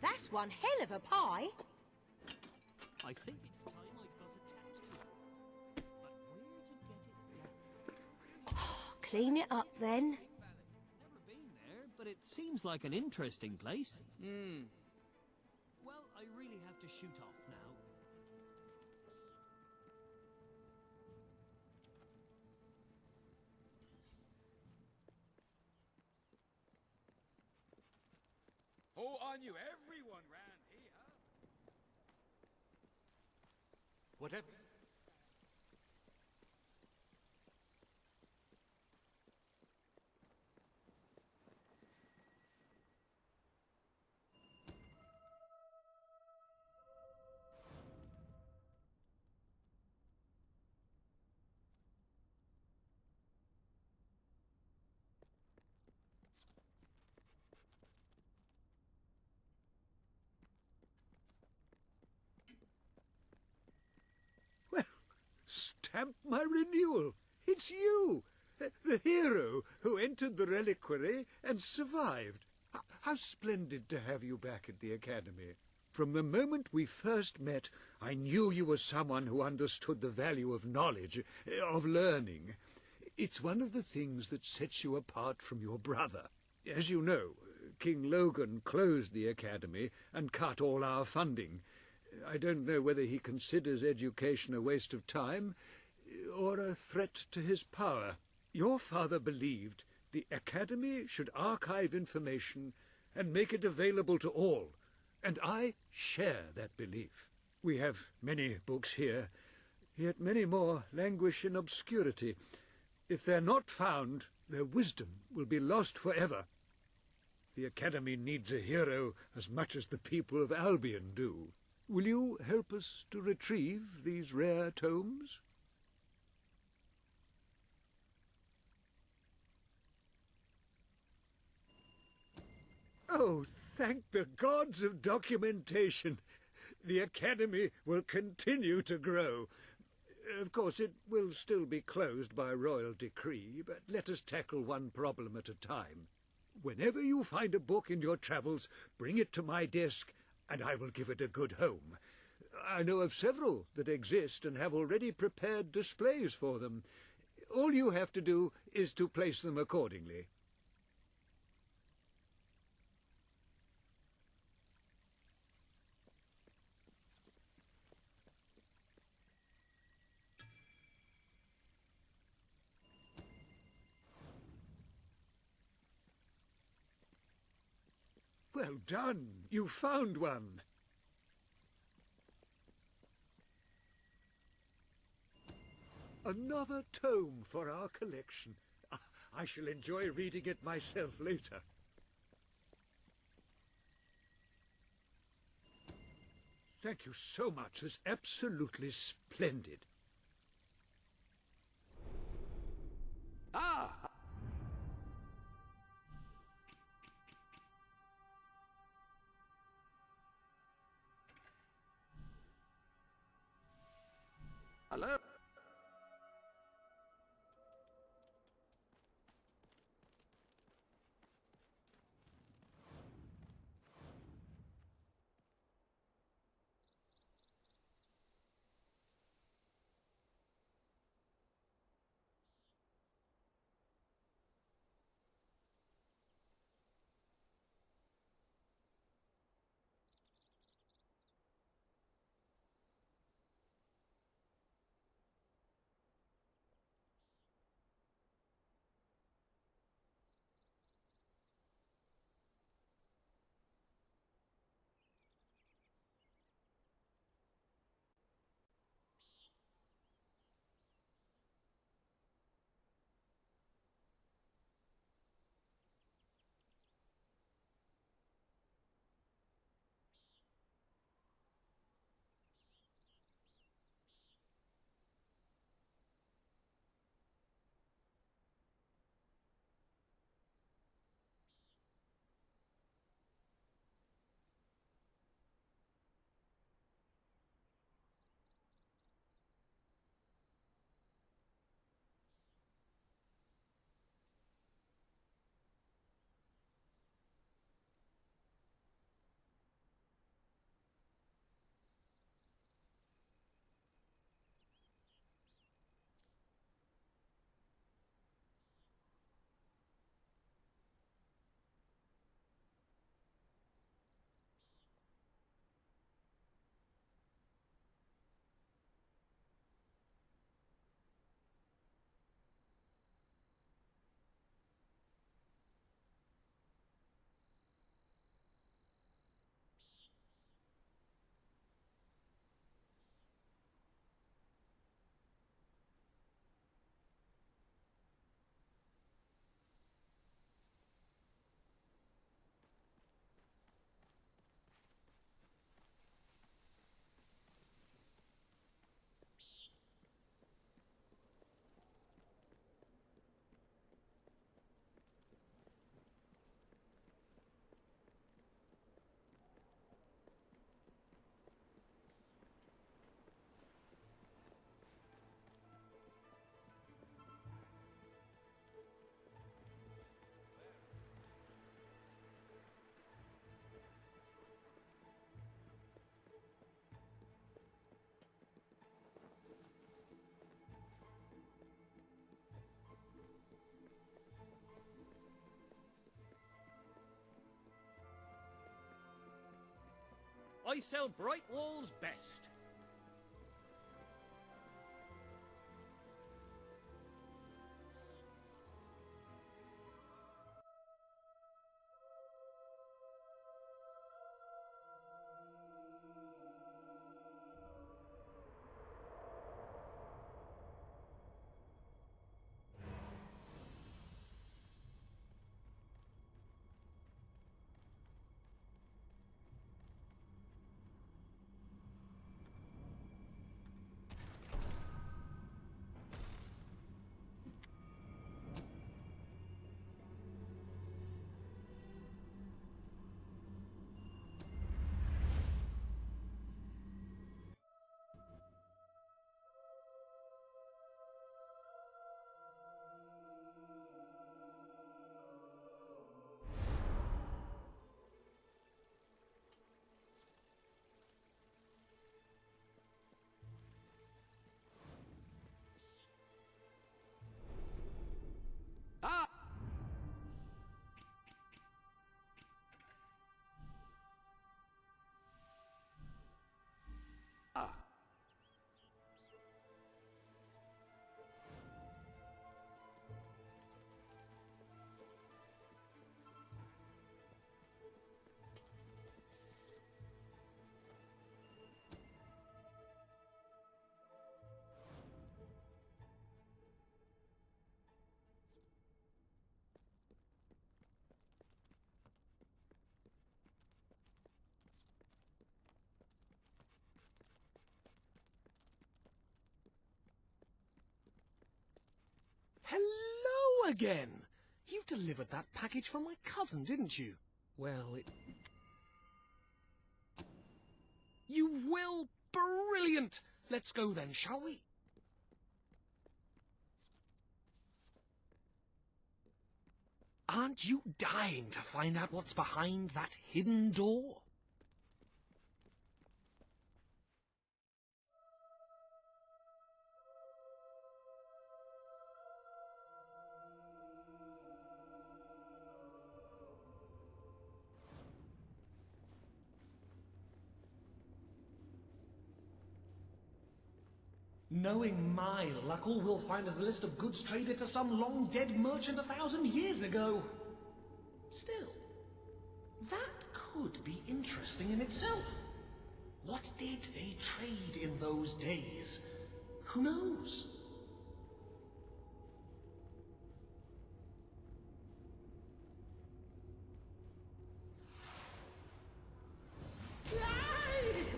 That's one hell of a pie. I think it's time I got a tattoo. But where to get it done? Clean it up then. but it seems like an interesting place. Well, I really have to shoot off now. Oh, on you, everyone round here. Whatever. Stamp my renewal. It's you, the hero who entered the reliquary and survived. How splendid to have you back at the Academy. From the moment we first met, I knew you were someone who understood the value of knowledge, of learning. It's one of the things that sets you apart from your brother. As you know, King Logan closed the Academy and cut all our funding. I don't know whether he considers education a waste of time or a threat to his power. Your father believed the Academy should archive information and make it available to all, and I share that belief. We have many books here, yet many more languish in obscurity. If they're not found, their wisdom will be lost forever. The Academy needs a hero as much as the people of Albion do. Will you help us to retrieve these rare tomes? Oh, thank the gods of documentation. The Academy will continue to grow. Of course, it will still be closed by royal decree, but let us tackle one problem at a time. Whenever you find a book in your travels, bring it to my desk, and I will give it a good home. I know of several that exist and have already prepared displays for them. All you have to do is to place them accordingly. Well done! You found one! Another tome for our collection. I shall enjoy reading it myself later. Thank you so much. It's absolutely splendid. Ah! Hello? I sell bright walls best. Hello again! You delivered that package from my cousin, didn't you? Well, it... You will? Brilliant! Let's go then, shall we? Aren't you dying to find out what's behind that hidden door? Knowing my luck, all we'll find is a list of goods traded to some long-dead merchant 1,000 years ago. Still, that could be interesting in itself. What did they trade in those days? Who knows?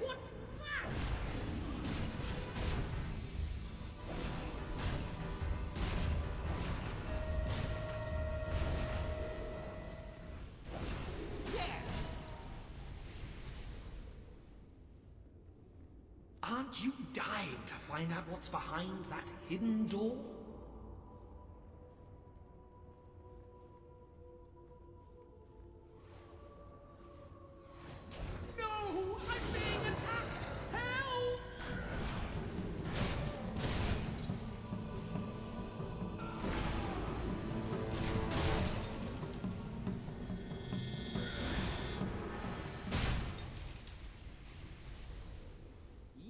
What's that? Aren't you dying to find out what's behind that hidden door? No! I'm being attacked! Help!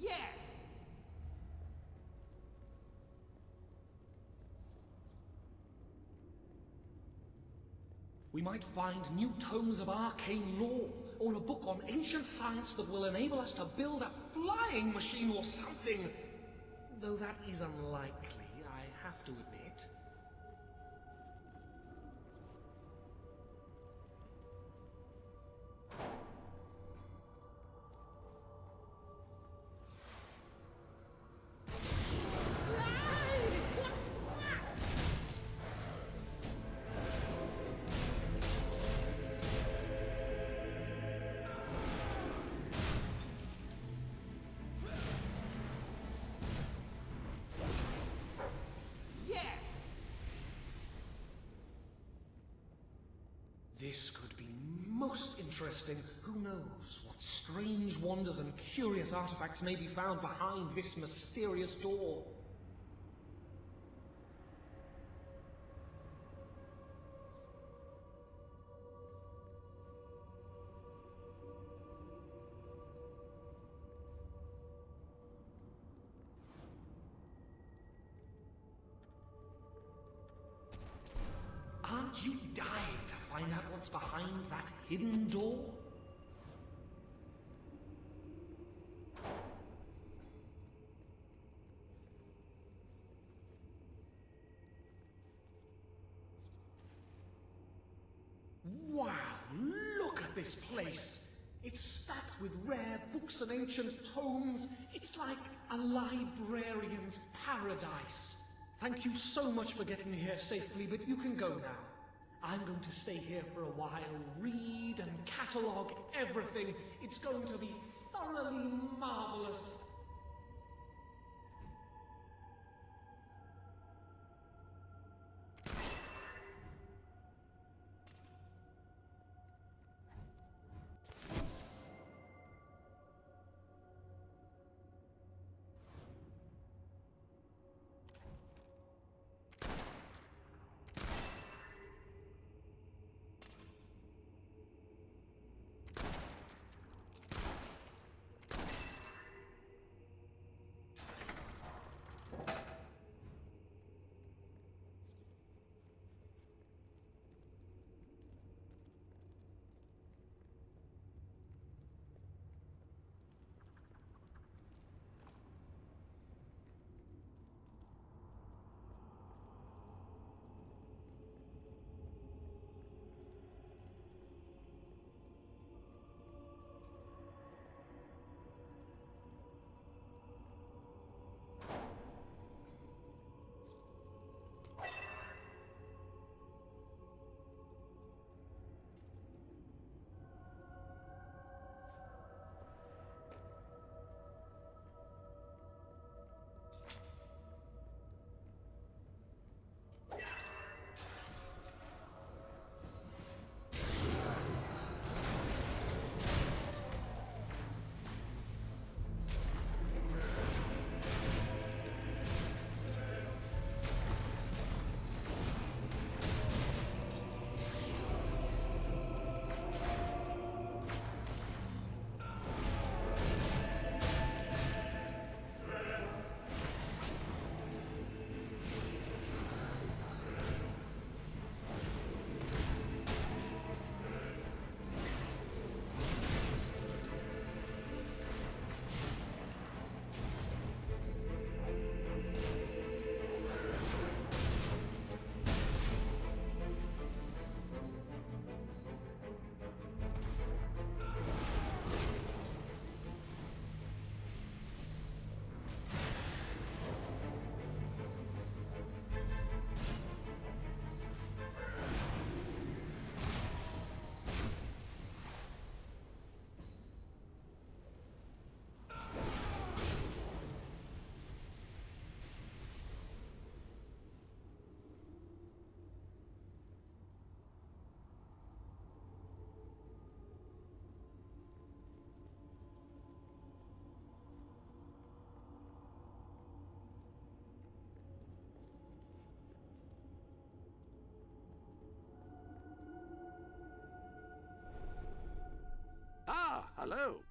Yeah! We might find new tomes of arcane lore, or a book on ancient science that will enable us to build a flying machine or something. Though that is unlikely, I have to admit. What's that? Yeah! This could be most interesting. Who knows what strange wonders and curious artifacts may be found behind this mysterious door. Aren't you dying to find out what's behind that hidden door? Wow, look at this place! It's stacked with rare books and ancient tomes. It's like a librarian's paradise. Thank you so much for getting me here safely, but you can go now. I'm going to stay here for a while, read and catalogue everything. It's going to be thoroughly marvelous. Ah, hello.